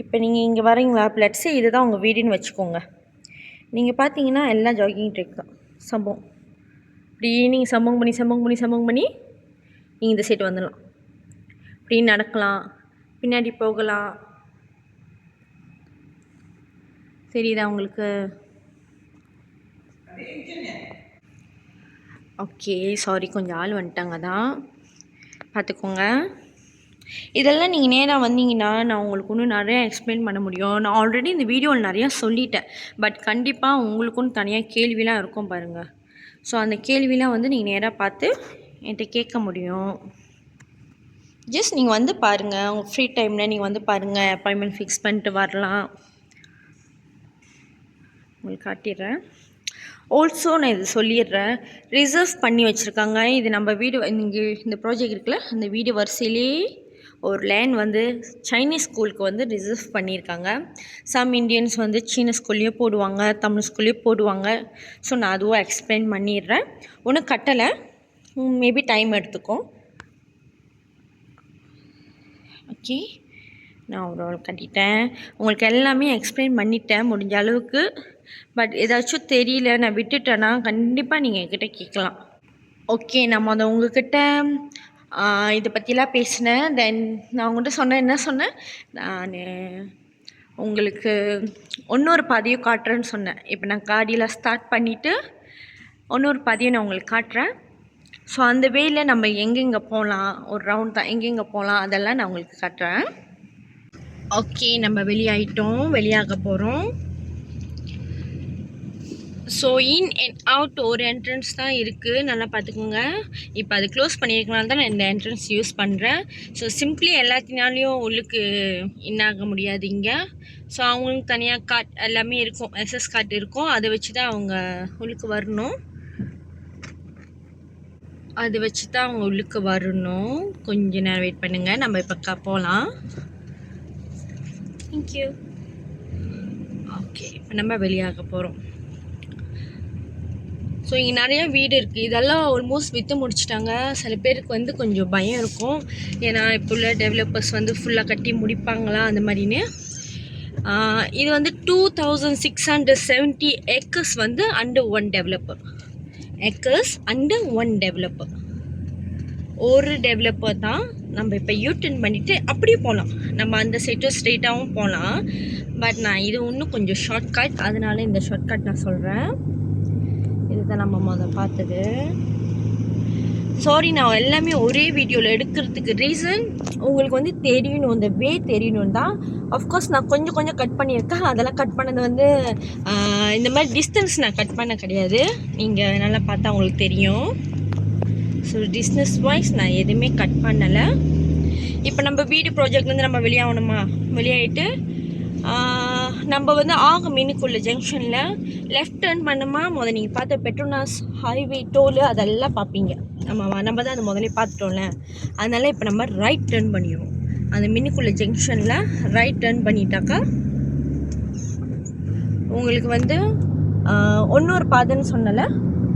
Speaker 1: இப்போ நீங்கள் இங்கே வரீங்களா, பிளட்ஸே இதுதான் உங்கள் வீடுன்னு வச்சுக்கோங்க. நீங்கள் பார்த்தீங்கன்னா எல்லாம் ஜாகிங் ட்ரெக் தான், சம்பவம். இப்படி நீங்கள் சம்பவம் பண்ணி நீங்கள் இந்த சைடு வந்துடலாம், இப்படி நடக்கலாம், பின்னாடி போகலாம். தெரியுதா உங்களுக்கு? ஓகே, சாரி, கொஞ்சம் ஆள் வந்துட்டாங்க தான், பார்த்துக்கோங்க. இதெல்லாம் நீங்கள் நேராக வந்தீங்கன்னா நான் உங்களுக்கு இன்னும் நிறையா எக்ஸ்பிளைன் பண்ண முடியும். நான் ஆல்ரெடி இந்த வீடியோவில் நிறையா சொல்லிட்டேன். பட் கண்டிப்பாக உங்களுக்குன்னு தனியாக கேள்விலாம் இருக்கும் பாருங்கள். ஸோ அந்த கேள்விலாம் வந்து நீங்கள் நேராக பார்த்து என்கிட்ட கேட்க முடியும். ஜஸ்ட் நீங்கள் வந்து பாருங்கள், உங்கள் ஃப்ரீ டைமில் நீங்கள் வந்து பாருங்கள், அப்பாயின்மெண்ட் ஃபிக்ஸ் பண்ணிட்டு வரலாம். உங்களுக்கு காட்டிடுறேன். ஆல்சோ நான் இது சொல்லிடுறேன், ரிசர்வ் பண்ணி வச்சுருக்காங்க. இது நம்ம வீடு இங்கே இந்த ப்ராஜெக்ட் இருக்குல்ல, அந்த வீடு வரிசையிலே ஒரு லேண்ட் வந்து சைனீஸ் ஸ்கூலுக்கு வந்து ரிசர்வ் பண்ணியிருக்காங்க. சம் இண்டியன்ஸ் வந்து சீன ஸ்கூல்லேயும் போடுவாங்க, தமிழ் ஸ்கூல்லேயும் போடுவாங்க. ஸோ நான் அதுவும் எக்ஸ்பிளைன் பண்ணிடுறேன். ஒன்றும் கட்டலை, மேபி டைம் எடுத்துக்கும். ஓகே, நான் ஒரு கட்டிட்டேன். உங்களுக்கு எல்லாமே எக்ஸ்பிளைன் பண்ணிட்டேன் முடிஞ்ச அளவுக்கு. பட் ஏதாச்சும் தெரியல, நான் விட்டுட்டேன்னா கண்டிப்பாக நீங்கள் என்கிட்ட கேட்கலாம். ஓகே, நம்ம அதை உங்ககிட்ட இதை பற்றிலாம் பேசினேன். தென் நான் உங்கள்கிட்ட சொன்னேன், என்ன சொன்னேன், நான் உங்களுக்கு இன்னொரு பாதையும் காட்டுறேன்னு சொன்னேன். இப்போ நான் காடியில் ஸ்டார்ட் பண்ணிவிட்டு இன்னொரு பாதையை நான் உங்களுக்கு காட்டுறேன். ஸோ அந்த வேயில் நம்ம எங்கெங்கே போகலாம், ஒரு ரவுண்ட் தான், எங்கெங்கே போகலாம் அதெல்லாம் நான் உங்களுக்கு காட்டுறேன். ஓகே, நம்ம வெளியாகிட்டோம், வெளியாக போகிறோம். ஸோ இன் அண்ட் அவுட் ஒரு என்ட்ரன்ஸ் தான் இருக்குது, நல்லா பார்த்துக்கோங்க. இப்போ அது க்ளோஸ் பண்ணியிருக்கனால தான் நான் இந்த என்ட்ரன்ஸ் யூஸ் பண்ணுறேன். ஸோ சிம்பிளி எல்லாத்தினாலையும் உள்ளுக்கு இன்னாக முடியாது இங்கே. ஸோ அவங்களுக்கு தனியாக கார்ட் எல்லாமே இருக்கும், எஸ்எஸ் கார்ட் இருக்கும். அதை வச்சு தான் அவங்க உள்ளுக்கு வரணும். அது வச்சு தான் அவங்க உள்ளுக்கு வரணும். கொஞ்சம் நேரம் வெயிட் பண்ணுங்கள், நம்ம இப்போ போகலாம். தேங்க்யூ. ஓகே, இப்போ நம்ம வெளியாக போகிறோம். ஸோ இங்கே நிறையா வீடு இருக்குது. இதெல்லாம் ஆல்மோஸ்ட் விற்று முடிச்சிட்டாங்க. சில பேருக்கு வந்து கொஞ்சம் பயம் இருக்கும், ஏன்னா இப்போ உள்ள டெவலப்பர்ஸ் வந்து ஃபுல்லாக கட்டி முடிப்பாங்களா அந்த மாதிரின்னு. இது வந்து 2670 ஏக்கர்ஸ் வந்து under one developer. Acres under one developer, ஒரு டெவலப்பர் தான். நம்ம இப்போ யூட்டர்ன் பண்ணிவிட்டு அப்படியே போகலாம், நம்ம அந்த சைட்டும் ஸ்ட்ரெயிட்டாகவும் போகலாம். பட் நான் இது இன்னும் கொஞ்சம் ஷார்ட்கட், அதனால இந்த ஷார்ட்கட் நான் சொல்கிறேன். இதுதான் நம்ம முதல்ல பார்த்தது. சாரி, நான் எல்லாமே ஒரே வீடியோவில் எடுக்கிறதுக்கு ரீசன் உங்களுக்கு வந்து தெரியணும், இந்த வே தெரியணும் தான். அஃப்கோர்ஸ் நான் கொஞ்சம் கொஞ்சம் கட் பண்ணியிருக்கேன். அதெல்லாம் கட் பண்ணது வந்து இந்த மாதிரி டிஸ்டன்ஸ் நான் கட் பண்ண கிடையாது, நீங்கள் நல்லா பார்த்தா உங்களுக்கு தெரியும். ஸோ டிஸ்டன்ஸ் வைஸ் நான் எதுவுமே கட் பண்ணலை. இப்போ நம்ம வீடு ப்ராஜெக்ட்லேருந்து நம்ம வெளியாகணுமா, வெளியாகிட்டு நம்ம வந்து மினிக்குள்ள ஜங்ஷனில் லெஃப்ட் டர்ன் பண்ணுமா. முதல்ல நீங்கள் பார்த்த பெட்ரோனாஸ் ஹைவே டோலு அதெல்லாம் பார்ப்பீங்க. நம்ம தான் அதை முதல்ல பார்த்துட்டோம்ல, அதனால் இப்போ நம்ம ரைட் டர்ன் பண்ணிடுவோம். அந்த மினிக்குள்ள ஜங்ஷனில் ரைட் டர்ன் பண்ணிட்டாக்கா உங்களுக்கு வந்து இன்னொரு பாதைன்னு சொன்னல,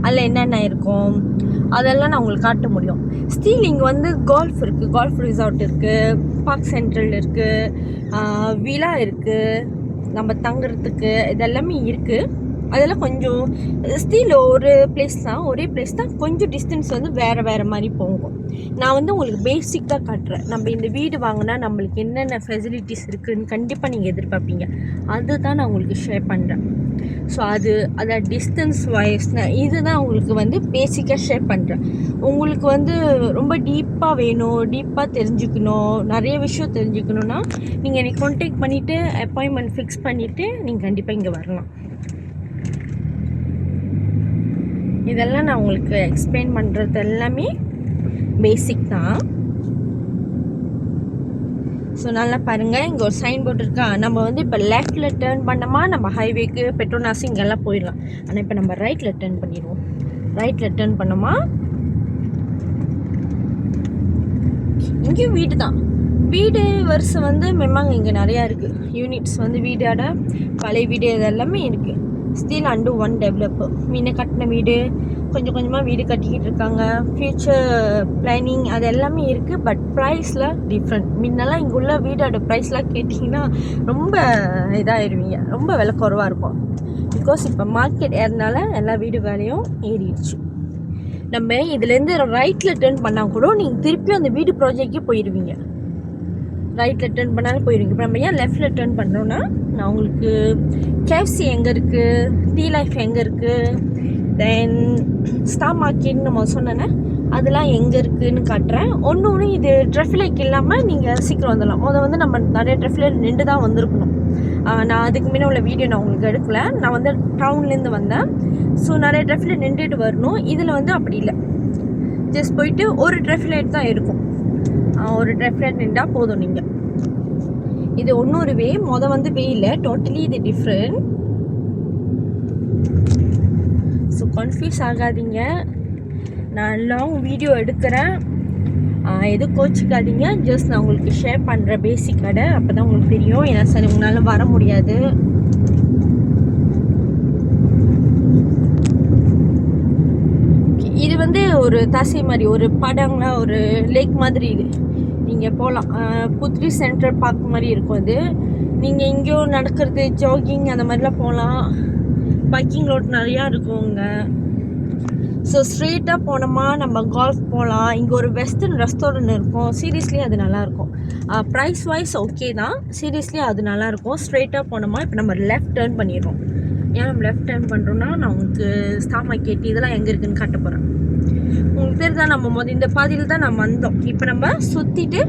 Speaker 1: அதில் என்னென்ன இருக்கும் அதெல்லாம் நான் உங்களுக்கு காட்ட முடியும். ஸ்டில் இங்கே வந்து கோல்ஃப் இருக்குது, கோல்ஃப் ரிசார்ட் இருக்குது, பார்க் சென்ட்ரல் இருக்குது, விழா இருக்குது, நம்ம தங்குறதுக்கு இதெல்லாமே இருக்குது. அதெல்லாம் கொஞ்சம் ஸ்டில் ஒரு பிளேஸ் தான், ஒரே பிளேஸ் தான், கொஞ்சம் டிஸ்டன்ஸ் வந்து வேறு மாதிரி போகும். நான் வந்து உங்களுக்கு பேசிக்காக காட்டுறேன். நம்ம இந்த வீடு வாங்கினா நம்மளுக்கு என்னென்ன ஃபெசிலிட்டிஸ் இருக்குதுன்னு கண்டிப்பாக நீங்கள் எதிர்பார்ப்பீங்க, அதுதான் நான் உங்களுக்கு ஷேர் பண்ணுறேன். ஸோ அதை டிஸ்டன்ஸ் வைஸ் இதுதான் உங்களுக்கு வந்து பேசிக்காக ஷேர் பண்ணுறேன். உங்களுக்கு வந்து ரொம்ப டீப்பாக வேணும், டீப்பாக தெரிஞ்சுக்கணும், நிறைய விஷயம் தெரிஞ்சுக்கணுன்னா நீங்கள் என்னை கான்டாக்ட் பண்ணிவிட்டு அப்பாயின்மெண்ட் ஃபிக்ஸ் பண்ணிவிட்டு நீங்கள் கண்டிப்பாக இங்கே வரலாம். இதெல்லாம் நான் உங்களுக்கு எக்ஸ்பிளைன் பண்ணுறது எல்லாமே பேசிக் தான். ஸோ நல்லா பாருங்கள், இங்கே ஒரு சைன் போர்டு இருக்கா. நம்ம வந்து இப்போ லெஃப்டில் டேர்ன் பண்ணோமா நம்ம ஹைவேக்கு பெட்ரோனாஸ் இங்கெல்லாம் போயிடலாம். ஆனால் இப்போ நம்ம ரைட்டில் டேர்ன் பண்ணிடுவோம். ரைட்டில் டேர்ன் பண்ணோமா இங்கேயும் வீடு தான். வீடு வரிசை வந்து மெம்மாங்க இங்கே நிறையா இருக்குது. யூனிட்ஸ் வந்து வீடோட பழைய வீடு இதெல்லாமே இருக்குது. Still under one developer. முன்ன கட்டின வீடு, கொஞ்சம் கொஞ்சமாக வீடு கட்டிக்கிட்டு இருக்காங்க. ஃப்யூச்சர் பிளானிங் அது எல்லாமே இருக்குது. பட் ப்ரைஸில் டிஃப்ரெண்ட். முன்னெல்லாம் இங்கே உள்ள வீடோட ப்ரைஸ்லாம் கேட்டிங்கன்னா ரொம்ப இதாகிடுவீங்க, ரொம்ப விலை குறவாக இருக்கும். பிகாஸ் இப்போ மார்க்கெட் ஏறினால எல்லா வீடு வேலையும் ஏறிடுச்சு. நம்ம இதுலேருந்து ரைட்டில் டர்ன் பண்ணால் கூட நீங்கள் திருப்பியும் அந்த வீடு ப்ராஜெக்டே போயிடுவீங்க. ரைட்டில் டர்ன் பண்ணாலும் போயிடுவீங்க. இப்போ நம்ம ஏன் லெஃப்டில் டர்ன் பண்ணுறோன்னா, நான் உங்களுக்கு கேஎஃப்சி எங்கே இருக்குது, டீ லைஃப் எங்கே இருக்குது, தென் ஸ்டார் மார்க்கெட்னு நம்ம சொன்னேன்னா அதெல்லாம் எங்கே இருக்குதுன்னு காட்டுறேன். ஒன்று இது ட்ரெஃபிலைக் இல்லாமல் நீங்கள் சீக்கிரம் வந்துடலாம். அதை வந்து நம்ம நிறைய ட்ரெஃபிலைக் நின்று தான் வந்திருக்கணும். நான் அதுக்கு முன்னே உள்ள வீடியோ நான் உங்களுக்கு எடுக்கல. நான் வந்து டவுன்லேருந்து வந்தேன். ஸோ நிறைய ட்ரெஃபிலைக் நின்றுட்டு வரணும். இதில் வந்து அப்படி இல்லை. ஜஸ்ட் போயிட்டு ஒரு ட்ரெஃபிலைட் தான் இருக்கும். ஒரு ட்ரெஃபிலைட் நின்றால் போதும். நீங்கள் இது ஒன்னொரு வே, வந்து வே இல்லை, டோட்டலி இது டிஃப்ரெண்ட். ஸோ கன்ஃபியூஸ் ஆகாதீங்க. நான் லாங் வீடியோ எடுக்கிறேன், எதுவும் கோச்சிக்காதீங்க. ஜஸ்ட் நான் உங்களுக்கு ஷேர் பண்ணுற பேசிக் கடை, அப்போ தான் உங்களுக்கு தெரியும். ஏன்னா சரி உங்களால் வர முடியாது. இது வந்து ஒரு தசை மாதிரி, ஒரு படங்களா, ஒரு லேக் மாதிரி. இது நீங்கள் போகலாம். புத்ரி சென்ட்ரல் பார்க் மாதிரி இருக்கும். இது நீங்கள் எங்கேயோ நடக்கிறது, ஜாகிங் அந்த மாதிரிலாம் போகலாம். பைக்கிங் ரோட் நிறையா இருக்குங்க. ஸோ ஸ்ட்ரெயிட்டாக போனோமா நம்ம கால்ஃப் போகலாம். இங்கே ஒரு வெஸ்டர்ன் ரெஸ்டாரண்ட் இருக்கும். சீரியஸ்லி அது நல்லாயிருக்கும். ப்ரைஸ் வைஸ் ஓகே தான். சீரியஸ்லி அது நல்லாயிருக்கும். ஸ்ட்ரெயிட்டாக போனோமா இப்போ நம்ம லெஃப்ட் டேர்ன் பண்ணிடுறோம். ஏன் நம்ம லெஃப்ட் டேர்ன் பண்ணுறோன்னா நான் உங்களுக்கு ஸ்டார் மார்க்கெட் இதெல்லாம் எங்கே இருக்குதுன்னு காட்ட போகிறேன். உங்களுக்கு தெரியுதா, நம்ம இந்த பாதியில் தான் நம்ம வந்தோம். இப்போ நம்ம சுற்றிட்டு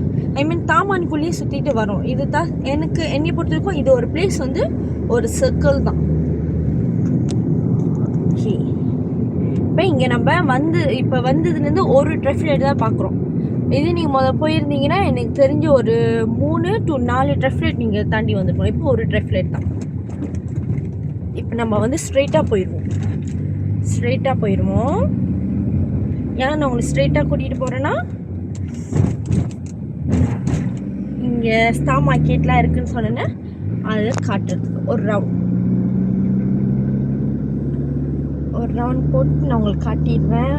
Speaker 1: தாமான்குள்ளேயே சுற்றிட்டு வரோம். இது தான் என்னை பொறுத்த வரைக்கும் இது ஒரு பிளேஸ் வந்து ஒரு சர்க்கிள் தான். ஓகே, இப்போ இங்கே நம்ம இப்போ வந்ததுலேருந்து ஒரு ட்ரெஃபிலைட் தான் பார்க்குறோம். இது நீங்கள் போயிருந்தீங்கன்னா எனக்கு தெரிஞ்ச ஒரு 3 to 4 ட்ரெஃபிலைட் நீங்கள் தாண்டி வந்துருக்கோம். இப்போ ஒரு ட்ரெஃபிலைட் தான். இப்போ நம்ம வந்து ஸ்ட்ரெயிட்டாக போயிடுவோம். ஏன்னா நான் உங்களுக்கு ஸ்ட்ரெயிட்டாக கூட்டிகிட்டு போகிறேன்னா இங்கே ஸ்டார் மார்க்கெட்லாம் இருக்குதுன்னு சொன்னேன்னா அதை காட்டுறதுக்கு ஒரு ரவுண்ட் போட்டு நான் உங்களுக்கு காட்டிடுவேன்.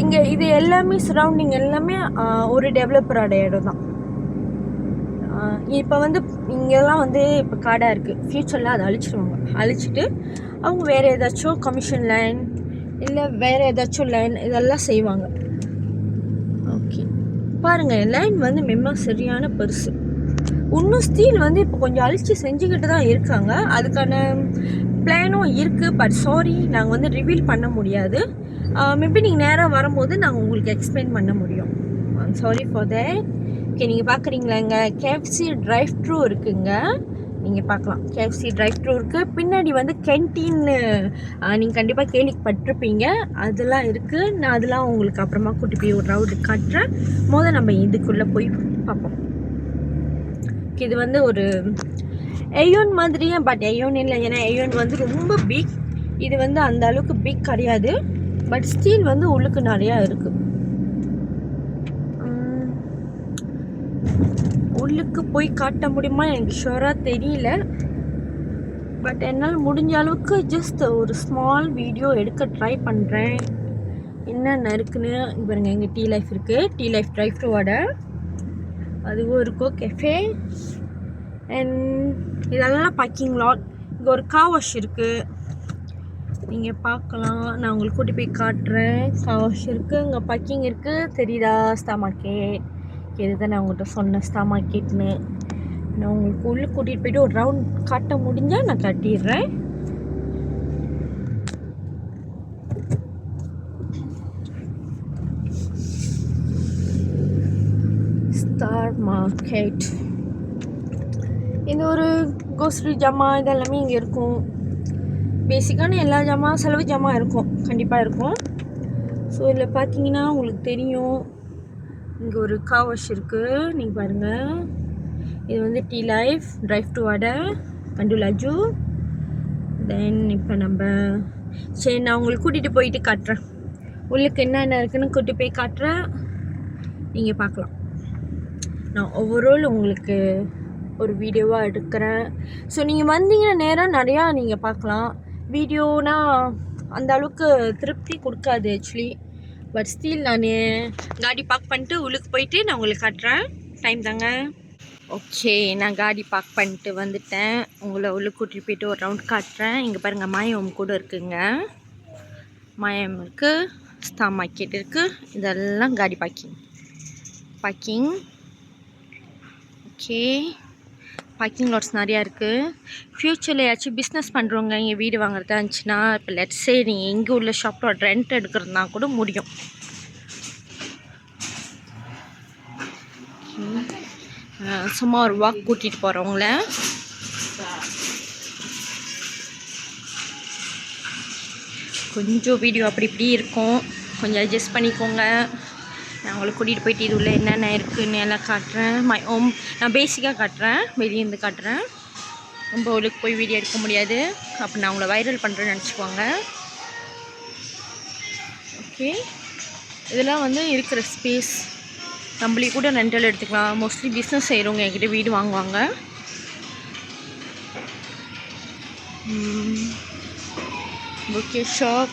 Speaker 1: இங்கே இது எல்லாமே சரௌண்டிங் எல்லாமே ஒரு டெவலப்பரோட இடம் தான். இப்போ வந்து இங்கெல்லாம் வந்து இப்போ காடாக இருக்குது. ஃப்யூச்சரில் அதை அழிச்சிட்டு அவங்க வேறு ஏதாச்சும் கமிஷன் லைன் இல்லை வேறு ஏதாச்சும் லைன் இதெல்லாம் செய்வாங்க. ஓகே, பாருங்கள் லைன் வந்து சரியான பெருசு. இன்னும் ஸ்டீல் வந்து இப்போ கொஞ்சம் அழிச்சு செஞ்சுக்கிட்டு தான் இருக்காங்க. அதுக்கான பிளானும் இருக்குது. பட் சாரி, நாங்கள் வந்து ரிவீல் பண்ண முடியாது. மேபி நீங்கள் நேராக வரும்போது நாங்கள் உங்களுக்கு எக்ஸ்பிளைன் பண்ண முடியும். Sorry for that. ஓகே, நீங்கள் பார்க்குறீங்களா, இங்கே KFC டிரைவ் த்ரூ இருக்குங்க. நீங்கள் பார்க்கலாம், KFC டிரைவ் த்ரூ இருக்குது. பின்னாடி வந்து கேன்டீன்னு நீங்கள் கண்டிப்பாக கேள்விப்பட்டிருப்பீங்க. அதெல்லாம் இருக்குது. நான் அதெல்லாம் உங்களுக்கு அப்புறமா கூட்டி போய் ஒரு ரவுண்டு காட்டுறேன். நம்ம இதுக்குள்ளே போய் பார்ப்போம். இது வந்து ஒரு ஏயோன் மாதிரியே, பட் ஏயோன் இல்லை. ஏன்னா ஏயோன் வந்து ரொம்ப பிக். இது வந்து அந்த அளவுக்கு பிக் கிடையாது. பட் ஸ்டீல் வந்து உள்ளுக்கு நிறையா இருக்குது. உள்ளுக்கு போய் காட்ட முடியுமா எனக்கு ஷுவராக தெரியல. பட் என்னால் முடிஞ்ச அளவுக்கு ஜஸ்ட் ஒரு ஸ்மால் வீடியோ எடுக்க ட்ரை பண்ணுறேன். என்னென்ன இருக்குன்னு பாருங்க. எங்கள் டீ லைஃப் இருக்குது. டீ லைஃப் டிரைவ் த்ரூவோட அதுவும் இருக்கும். கெஃபே அண்ட் இதெல்லாம் பார்க்கிங் லாட். இங்கே ஒரு கார் வாஷ் இருக்குது, நீங்கள் பார்க்கலாம். நான் உங்களுக்கு கூட்டி போய் காட்டுறேன். கார் வாஷ் இருக்குது, இங்கே பார்க்கிங் இருக்குது. தெரியுதா ஸ்டார் மார்க்கெட்? இதுதான் நான் உங்கள்கிட்ட சொன்ன ஸ்டார் மார்க்கெட்னு. நான் உங்களுக்கு உள்ளே கூட்டிகிட்டு போய்ட்டு ஒரு ரவுண்ட் காட்ட முடிஞ்சால் நான் காட்டிடுறேன். ஸ்டார் மார்க்கெட் இது ஒரு கோஸ்ட்ரி ஜாமான் இதெல்லாமே இங்கே இருக்கும். பேசிக்கான எல்லா ஜாமான், செலவு ஜாமான் இருக்கும், கண்டிப்பாக இருக்கும். ஸோ இதில் பார்த்தீங்கன்னா உங்களுக்கு தெரியும், இங்கே ஒரு கார் வாஷ் இருக்குது. நீங்கள் பாருங்கள், இது வந்து டீ லைஃப் டிரைவ் டு வடை கண்டுலாஜு. தென் இப்போ சரி நான் உங்களுக்கு கூட்டிகிட்டு போயிட்டு காட்டுறேன். உள்ளுக்கு என்னென்ன இருக்குன்னு கூட்டிகிட்டு போய் காட்டுறேன், நீங்கள் பார்க்கலாம். நான் ஓவரால் உங்களுக்கு ஒரு வீடியோவாக எடுக்கிறேன். ஸோ நீங்கள் வந்தீங்கன்னா நேராக நிறையா நீங்கள் பார்க்கலாம். வீடியோனா அந்த அளவுக்கு திருப்தி கொடுக்காது ஆக்சுவலி. பட் ஸ்டில் நான் காடி பார்க் பண்ணிட்டு உள்ளுக்கு போயிட்டு நான் உங்களுக்கு காட்டுறேன். டைம் தாங்க. ஓகே, நான் காடி பார்க் பண்ணிட்டு வந்துட்டேன். உங்களை உள்ளுக்கு கூட்டிகிட்டு போயிட்டு ஒரு ரவுண்ட் காட்டுறேன். இங்கே பாருங்கள், மாயம் கூட இருக்குங்க. மாயம் இருக்குது, ஸ்டார் மார்க்கெட் இருக்குது. இதெல்லாம் காடி பார்க்கிங். ஓகே, பார்க்கிங் லாட்ஸ் நிறையா இருக்குது. ஃப்யூச்சரில் ஏதாச்சும் பிஸ்னஸ் பண்ணுறவங்க இங்கே வீடு வாங்குறதா இருந்துச்சுன்னா, இப்போ லெட்ஸே நீங்கள் இங்கே உள்ள ஷாப்பில் ரெண்ட் எடுக்கிறதுனா கூட முடியும். சும்மா ஒரு வாக் கூட்டிகிட்டு போகிறவங்கள கொஞ்சம் வீடியோ அப்படி இப்படி இருக்கும், கொஞ்சம் அட்ஜஸ்ட் பண்ணிக்கோங்க. நான் உங்களை கூட்டிகிட்டு போயிட்டு இது உள்ள என்னென்ன இருக்குதுன்னு எல்லாம் காட்டுறேன். நான் பேசிக்காக காட்டுறேன், வெளியேருந்து காட்டுறேன். ரொம்ப உள்ளுக்கு போய் வீடியோ எடுக்க முடியாது, அப்போ நான் உங்களை வைரல் பண்ணுறேன்னு நினச்சிக்குவாங்க. ஓகே, இதெல்லாம் வந்து இருக்கிற ஸ்பேஸ். நம்மளே கூட ரெண்டல் எடுத்துக்கலாம். மோஸ்ட்லி பிஸ்னஸ் செய்கிறவங்க என்கிட்ட வீடு வாங்குவாங்க. புக்கே ஷாப்,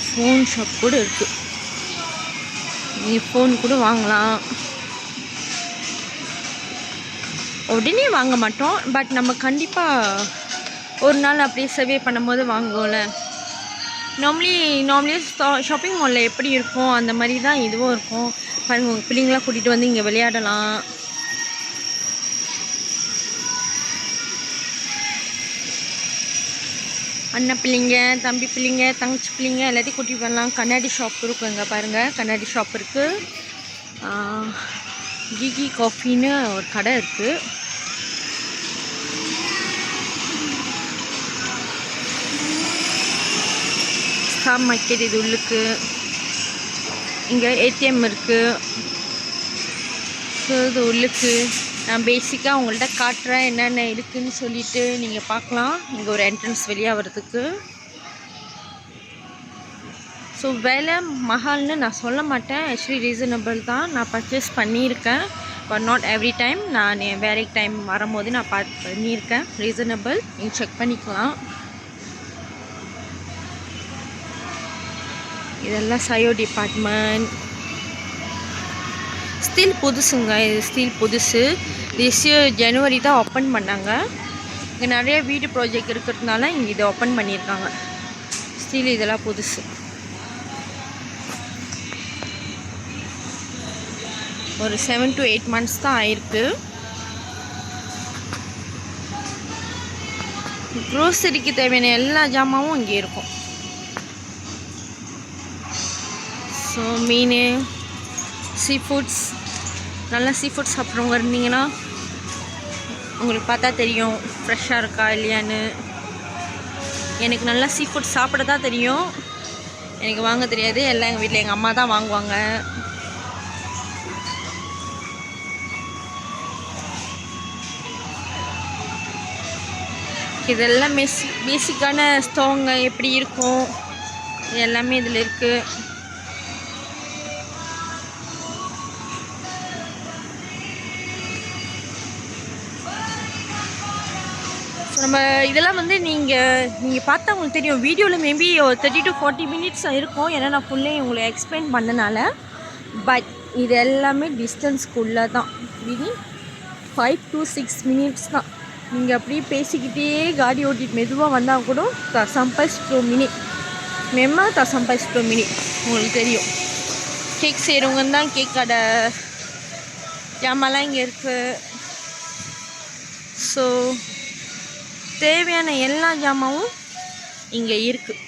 Speaker 1: ஃபோன் ஷாப் கூட இருக்குது. நீங்கள் ஃபோன் கூட வாங்கலாம். உடனே வாங்க மாட்டோம், பட் நம்ம கண்டிப்பாக ஒரு நாள் அப்படியே சர்வே பண்ணும்போது வாங்குவோம்ல. நார்மலி ஷாப்பிங் மாலில் எப்படி இருக்கும் அந்த மாதிரி தான் இதுவும் இருக்கும். பாருங்கள், உங்கள் பிள்ளைங்களாம் கூட்டிகிட்டு வந்து இங்கே விளையாடலாம். அண்ணன் பிள்ளைங்க, தம்பி பிள்ளைங்க, தங்கச்சி பிள்ளைங்க எல்லாத்தையும் கூட்டிகிட்டு வரலாம். கண்ணாடி ஷாப் இருக்கும் இங்கே பாருங்கள், கண்ணாடி ஷாப் இருக்குது. கிகி காஃபின்னு ஒரு கடை இருக்குது. ஸ்டார் மார்க்கெட் இது உள்ளுக்கு. இங்கே ஏடிஎம் இருக்குது. ஸோ இது உள்ளுக்கு நான் பேசிக்காக உங்கள்கிட்ட காட்டுறேன் என்னென்ன இருக்குதுன்னு சொல்லிவிட்டு நீங்கள் பார்க்கலாம். இங்கே ஒரு என்ட்ரன்ஸ் வெளியாக வர்றதுக்கு. ஸோ விலை மஹால்னு நான் சொல்ல மாட்டேன், ஆக்சுவலி ரீசனபிள் தான். நான் பர்ச்சேஸ் பண்ணியிருக்கேன், பட் நாட் எவ்ரி டைம். நான் வேறு டைம் வரும்போது நான் பண்ணியிருக்கேன். ரீசனபிள், நீங்கள் செக் பண்ணிக்கலாம். இதெல்லாம் சயோ டிபார்ட்மெண்ட். ஸ்டீல் புதுசுங்க, இது ஸ்டீல் புதுசு. திஸ் இயர் ஜனவரி தான் ஓப்பன் பண்ணாங்க. இங்கே நிறைய வீடு ப்ராஜெக்ட் இருக்கிறதுனால இங்கே இதை ஓப்பன் பண்ணியிருக்காங்க. ஸ்டீல் இதெல்லாம் புதுசு. ஒரு 7 to 8 months தான் ஆயிருக்கு. க்ரோசரிக்கு தேவையான எல்லா ஜாமாவும் இங்கே இருக்கும். ஸோ மீன், சீ ஃபுட்ஸ், நல்லா சீ ஃபுட்ஸ் சாப்பிட்றவங்க இருந்தீங்கன்னா உங்களுக்கு பார்த்தா தெரியும் ஃப்ரெஷ்ஷாக இருக்கா இல்லையான்னு. எனக்கு நல்லா சீ ஃபுட் சாப்பிட தான் தெரியும், எனக்கு வாங்க தெரியாது. எல்லாம் எங்கள் வீட்டில் எங்கள் அம்மா தான் வாங்குவாங்க. இதெல்லாம் பேசிக்கான ஸ்டோங்க எப்படி இருக்கும் இது எல்லாமே இதில் இருக்குது. நம்ம இதெல்லாம் வந்து நீங்கள் பார்த்தா உங்களுக்கு தெரியும். வீடியோவில் மேபி ஒரு 30 to 40 minutes இருக்கும், ஏன்னா நான் ஃபுல்லே உங்களை எக்ஸ்பிளைன் பண்ணனால. பட் இது எல்லாமே டிஸ்டன்ஸ்க்குள்ளே தான். இது 5 to 6 minutes தான். நீங்கள் அப்படியே பேசிக்கிட்டே காடி ஓட்டிட்டு மெதுவாக வந்தால் கூட sampai 10 minit. memang tak sampai 10 minit. உங்களுக்கு தெரியும். கேக் செய்கிறவங்க தான் கேக் கடை ஜாமான்லாம் இங்கே இருக்குது. ஸோ தேவையான எல்லா ஜாமாவும் இங்கே இருக்குது.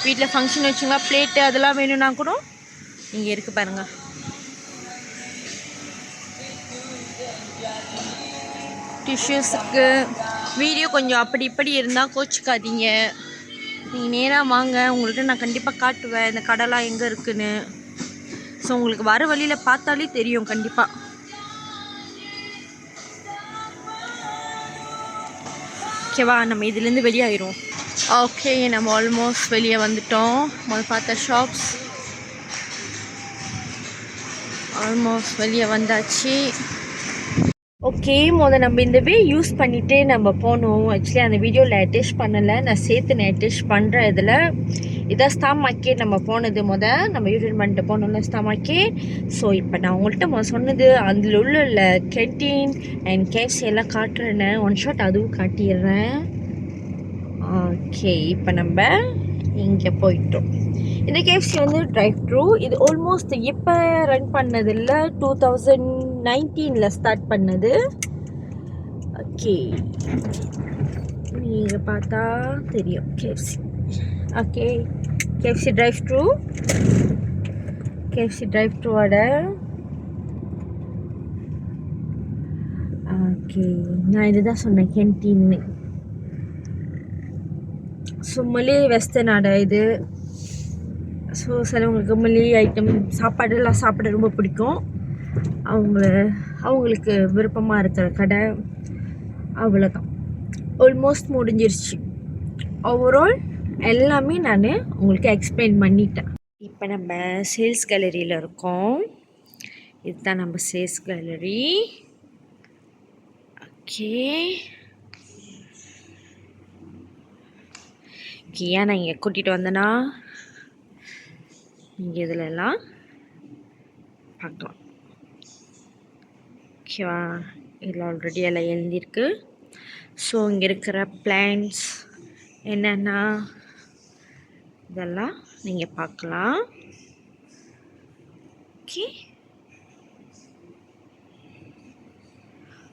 Speaker 1: வீட்டில் ஃபங்க்ஷன் வச்சுங்க, பிளேட்டு அதெல்லாம் வேணும்னா கூட இங்கே இருக்குது பாருங்கள். டிஷ்யூஸ் இருக்குது. வீடியோ கொஞ்சம் அப்படி இப்படி இருந்தால் கோச்சிக்காதீங்க. நீங்கள் நேராக வாங்க, உங்கள்கிட்ட நான் கண்டிப்பாக காட்டுவேன் இந்த கடைலாம் எங்கே இருக்குன்னு. ஸோ உங்களுக்கு வர வழியில் பார்த்தாலே தெரியும் கண்டிப்பாக. ஓகேவா, நம்ம இதுலேருந்து வெளியாகிரும். ஓகே, நம்ம ஆல்மோஸ்ட் வெளியே வந்துட்டோம். முதல் பார்த்த ஷாப்ஸ் ஆல்மோஸ்ட் வெளியே வந்தாச்சு. ஓகே, நம்ம இந்த வே யூஸ் பண்ணிவிட்டு நம்ம போனோம். ஆக்சுவலி அந்த வீடியோவில் அட்டாச் பண்ணலை, நான் சேர்த்து நான் அட்டாச் பண்ணுறேன். இதில் இதான் ஸ்டார் மார்க்கெட் நம்ம போனது. நம்ம யூடியூப் பண்ணிட்டு போனோம்ல ஸ்டார் மார்க்கெட். ஸோ இப்போ நான் உங்கள்கிட்ட சொன்னது அதில் உள்ள கேன்டீன் அண்ட் கேஃப்சி எல்லாம் காட்டுறேன்னு ஒன் ஷாட் அதுவும் காட்டிடுறேன். ஓகே, இப்போ நம்ம இங்கே போயிட்டோம். இந்த கேஎஃப்சி வந்து டிரைவ் த்ரூ. இது ஆல்மோஸ்ட் இப்போ ரன் பண்ணது இல்லை, 2019 ஸ்டார்ட் பண்ணது. ஓகே, நீங்கள் பார்த்தா தெரியும் KFC. Okay, KFC drive through. KFC drive த்ரூவோட ஓகே, நான் இதுதான் சொன்னேன் கேன்டீன்னு. ஸோ மலே வெஸ்டர்ன் ஆடை இது. ஸோ சிலவங்களுக்கு மலே ஐட்டம் சாப்பாடுலாம் சாப்பிட ரொம்ப பிடிக்கும். அவங்களுக்கு விருப்பமாக இருக்கிற கடை. அவ்வளோதான், ஆல்மோஸ்ட் முடிஞ்சிருச்சு. ஓவரால் எல்லாமே நான் உங்களுக்கு எக்ஸ்பிளைன் பண்ணிட்டேன். இப்போ நம்ம சேல்ஸ் கேலரியில் இருக்கோம். இதுதான் நம்ம சேல்ஸ் கேலரி. ஓகே, ஏன் நான் இங்கே கூட்டிகிட்டு வந்தேன்னா நீங்கள் இதில் எல்லாம் பார்க்கலாம். ஓகேவா, இதில் ஆல்ரெடி எல்லாம் எழுந்திருக்கு. ஸோ இங்கே இருக்கிற பிளான்ஸ் என்னென்னா இதெல்லாம் நீங்கள் பார்க்கலாம். ஓகே,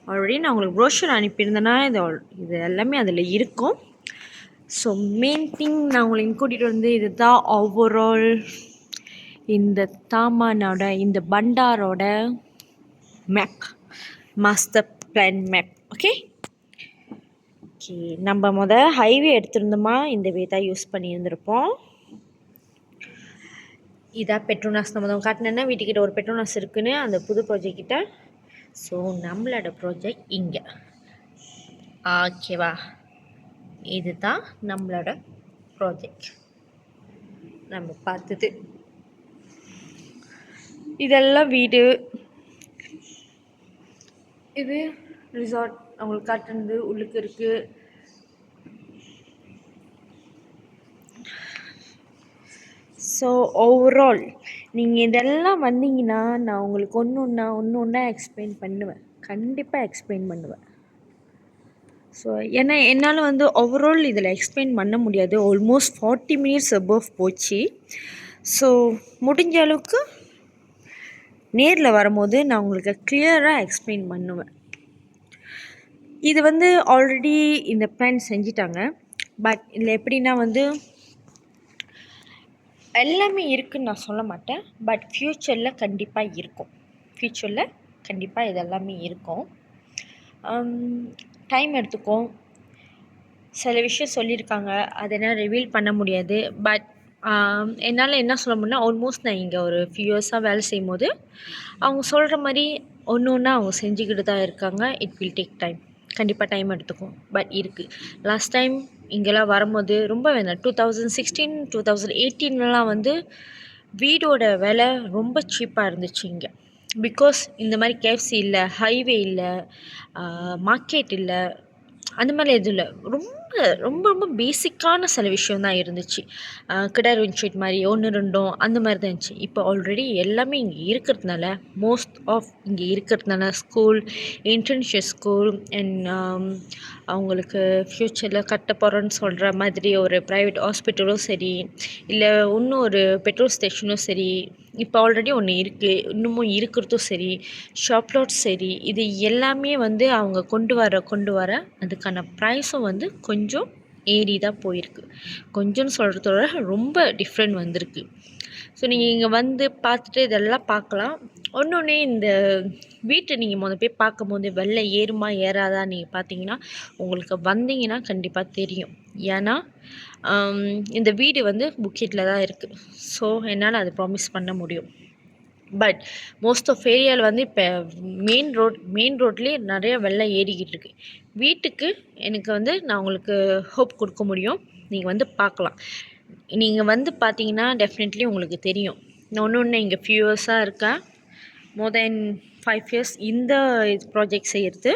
Speaker 1: ஆல்ரெடி நான் உங்களுக்கு ப்ரோஷர் அனுப்பியிருந்தேன்னா இது எல்லாமே அதில் இருக்கும். ஸோ மெயின் திங் நான் உங்களுக்கு கூட்டிகிட்டு வந்து இது தான் ஓவரால் இந்த தாமானோட இந்த பண்டாரோட map, master plan map. Okay, okay, நம்ம ஹைவே எடுத்திருந்தோமா இந்த வே தான் யூஸ் பண்ணியிருந்திருப்போம். இதான் பெட்ரோனாஸ். நம்ம காட்டினேன்னா வீட்டுக்கிட்ட ஒரு பெட்ரோனாஸ் இருக்குன்னு அந்த புது ப்ராஜெக்ட் கிட்ட. ஸோ நம்மளோட ப்ராஜெக்ட் இங்கே. ஓகேவா, இதுதான் நம்மளோட ப்ராஜெக்ட் நம்ம பார்த்தது. இதெல்லாம் வீடு, இது ரிசார்ட் அவங்களுக்கு காட்டுறது உள்ளுக்கு இருக்குது. ஸோ ஓவரால் நீங்கள் இதெல்லாம் வந்தீங்கன்னா நான் உங்களுக்கு ஒன்று ஒன்றா எக்ஸ்பிளைன் பண்ணுவேன், கண்டிப்பாக எக்ஸ்பிளைன் பண்ணுவேன். ஸோ ஏன்னா என்னால் ஓவரால் இதில் எக்ஸ்பிளைன் பண்ண முடியாது. ஆல்மோஸ்ட் 40 மினிட்ஸ் அபவ் போச்சு. ஸோ முடிஞ்ச அளவுக்கு நேரில் வரும்போது நான் உங்களுக்கு கிளியராக எக்ஸ்பிளைன் பண்ணுவேன். இது ஆல்ரெடி இந்த பிளான் செஞ்சிட்டாங்க. பட் இதில் எப்படின்னா எல்லாமே இருக்குதுன்னு நான் சொல்ல மாட்டேன். பட் ஃப்யூச்சரில் கண்டிப்பாக இருக்கும். ஃப்யூச்சரில் கண்டிப்பாக இதெல்லாமே இருக்கும். டைம் எடுத்துக்கும். சில விஷயம் சொல்லியிருக்காங்க, அதை என்ன ரிவீல் பண்ண முடியாது. பட் என்னால் என்ன சொல்ல முடியும்னா, ஆல்மோஸ்ட் நான் இங்கே ஒரு ஃபியூ இயர்ஸாக வேலை செய்யும் போது அவங்க சொல்கிற மாதிரி ஒன்று ஒன்றா அவங்க செஞ்சுக்கிட்டு தான் இருக்காங்க. இட் வில் டேக் டைம், கண்டிப்பாக டைம் எடுத்துக்கும். பட் இருக்குது. லாஸ்ட் டைம் இங்கெல்லாம் வரும்போது ரொம்ப வேணும். 2016 2018 வீடோட விலை ரொம்ப சீப்பாக இருந்துச்சு இங்கே. பிகாஸ் இந்த மாதிரி கேஎஃப்சி இல்லை, ஹைவே இல்லை, மார்க்கெட் இல்லை, அந்த மாதிரி எதுவும் இல்லை. ரொம்ப ரொம்ப ரொம்ப பேசிக்கான சில விஷயம் தான் இருந்துச்சு. கிடார் ஸ்ட்ரீட் மாதிரி 1 2 அந்த மாதிரி தான் இருந்துச்சு. இப்போ ஆல்ரெடி எல்லாமே இங்கே இருக்கிறதுனால, மோஸ்ட் ஆஃப் இங்கே இருக்கிறதுனால ஸ்கூல், இன்டர்ன்ஷிப் ஸ்கூல் அண்ட் அவங்களுக்கு ஃப்யூச்சரில் கட்ட போகிறோன்னு சொல்கிற மாதிரி ஒரு ப்ரைவேட் ஹாஸ்பிட்டலும் சரி, இல்லை இன்னும் ஒரு பெட்ரோல் ஸ்டேஷனும் சரி, இப்போ ஆல்ரெடி ஒன்று இருக்குது, இன்னமும் இருக்கிறதும் சரி, ஷாப்லாட் சரி, இது எல்லாமே அவங்க கொண்டு வர அதுக்கான ப்ரைஸும் கொஞ்சம் ஏறி தான் போயிருக்கு. கொஞ்சம்னு சொல்கிறதோட ரொம்ப டிஃப்ரெண்ட் வந்திருக்கு. ஸோ நீங்கள் இங்கே பார்த்துட்டு இதெல்லாம் பார்க்கலாம். ஒன்று இந்த வீட்டை நீங்கள் போய் பார்க்கும்போது வெள்ளை ஏறுமா ஏறாதா நீங்கள் பார்த்தீங்கன்னா உங்களுக்கு வந்தீங்கன்னா கண்டிப்பாக தெரியும். ஏன்னா இந்த வீடு புக்கெட்டில் தான் இருக்குது. ஸோ என்னால் அதை ப்ராமிஸ் பண்ண முடியும். பட் மோஸ்ட் ஆஃப் ஏரியாவில் இப்போ மெயின் ரோட்லேயே நிறைய வெள்ளை ஏறிக்கிட்டு இருக்குது. வீட்டுக்கு எனக்கு நான் உங்களுக்கு ஹோப் கொடுக்க முடியும். நீங்கள் பார்க்கலாம். நீங்கள் பார்த்தீங்கன்னா டெஃபினெட்லி உங்களுக்கு தெரியும். நான் ஒன்று இங்கே ஃபியூ இயர்ஸாக இருக்கேன். மோர் தென் 5 இயர்ஸ் இந்த ப்ராஜெக்ட் செய்கிறது.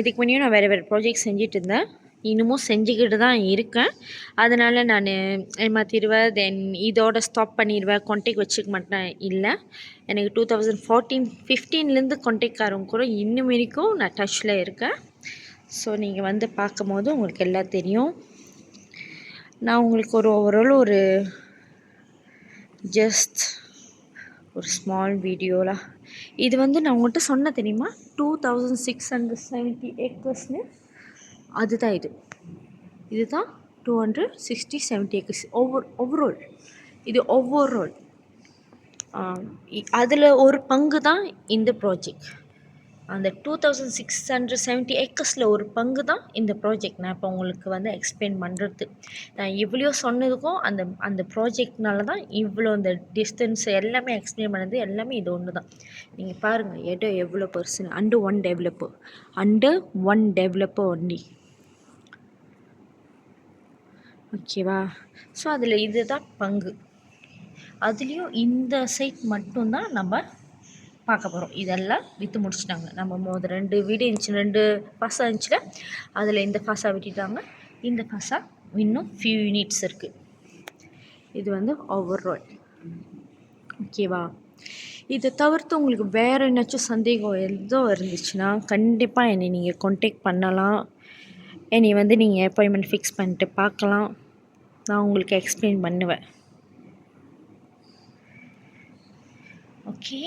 Speaker 1: இதுக்கு முன்னையும் நான் வேறு ப்ராஜெக்ட் செஞ்சுட்டு இருந்தேன். இன்னமும் செஞ்சுக்கிட்டு தான் இருக்கேன். அதனால் நான் ஏமாற்றிடுவேன், தென் இதோட ஸ்டாப் பண்ணிடுவேன், கான்டாக்ட் வச்சுக்க மாட்டேன். இல்லை, எனக்கு 2014-15 கான்டாக்ட்காரங்க கூட இன்னும் வரைக்கும் நான் டச்சில் இருக்கேன். ஸோ நீங்கள் பார்க்கும்போது உங்களுக்கு எல்லாம் தெரியும். நான் உங்களுக்கு ஓவரால் ஒரு ஜஸ்ட் ஒரு ஸ்மால் வீடியோவில் இது வந்து நான் உங்கள்கிட்ட சொன்ன தெரியுமா 2670 ஏக்கர்ஸ்னு, அதுதான் இதுதான் 270 ஏக்கர்ஸ் ஓவரால். இது ஓவரால் அதில் ஒரு பங்கு தான் இந்த ப்ராஜெக்ட். அந்த 2670 ஏக்கர்ஸில் ஒரு பங்கு தான் இந்த ப்ராஜெக்ட். நான் இப்போ உங்களுக்கு வந்து எக்ஸ்பிளைன் பண்ணுறது, நான் இவ்வளோ சொன்னதுக்கும் அந்த ப்ராஜெக்ட்னால தான் இவ்வளோ இந்த டிஸ்டன்ஸ் எல்லாமே எக்ஸ்பிளைன் பண்ணது எல்லாமே இது ஒன்று தான். நீங்கள் பாருங்கள் இடம் எவ்வளோ பெருசு. Under one developer only. ஓகேவா? ஸோ அதில் இதுதான் பங்கு. அதுலேயும் இந்த சைட் மட்டும்தான் நம்ம பார்க்க போகிறோம். இதெல்லாம் விற்று முடிச்சிட்டாங்க. நம்ம 2 வீடு இருந்துச்சு, 2 பாசா இருந்துச்சுல, அதில் இந்த பாசா விட்டுட்டாங்க. இந்த பாசா இன்னும் ஃபியூ யூனிட்ஸ் இருக்குது. இது வந்து ஓவரால். ஓகேவா? இதை தவிர்த்து உங்களுக்கு வேறு என்னாச்சும் சந்தேகம் எதோ இருந்துச்சுன்னா கண்டிப்பாக என்னை நீங்கள் கான்டாக்ட் பண்ணலாம். என்னை வந்து நீங்கள் அப்பாயின்மெண்ட் ஃபிக்ஸ் பண்ணிட்டு பார்க்கலாம். நான் உங்களுக்கு எக்ஸ்பிளைன் பண்ணுவேன். ஓகே,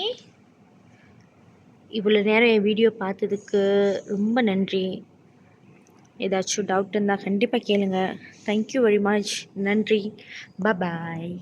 Speaker 1: இவ்வளோ நேரம் என் வீடியோ பார்த்ததுக்கு ரொம்ப நன்றி. ஏதாச்சும் டவுட் இருந்தால் கண்டிப்பாக கேளுங்க. Thank you very much. நன்றி. பாய்.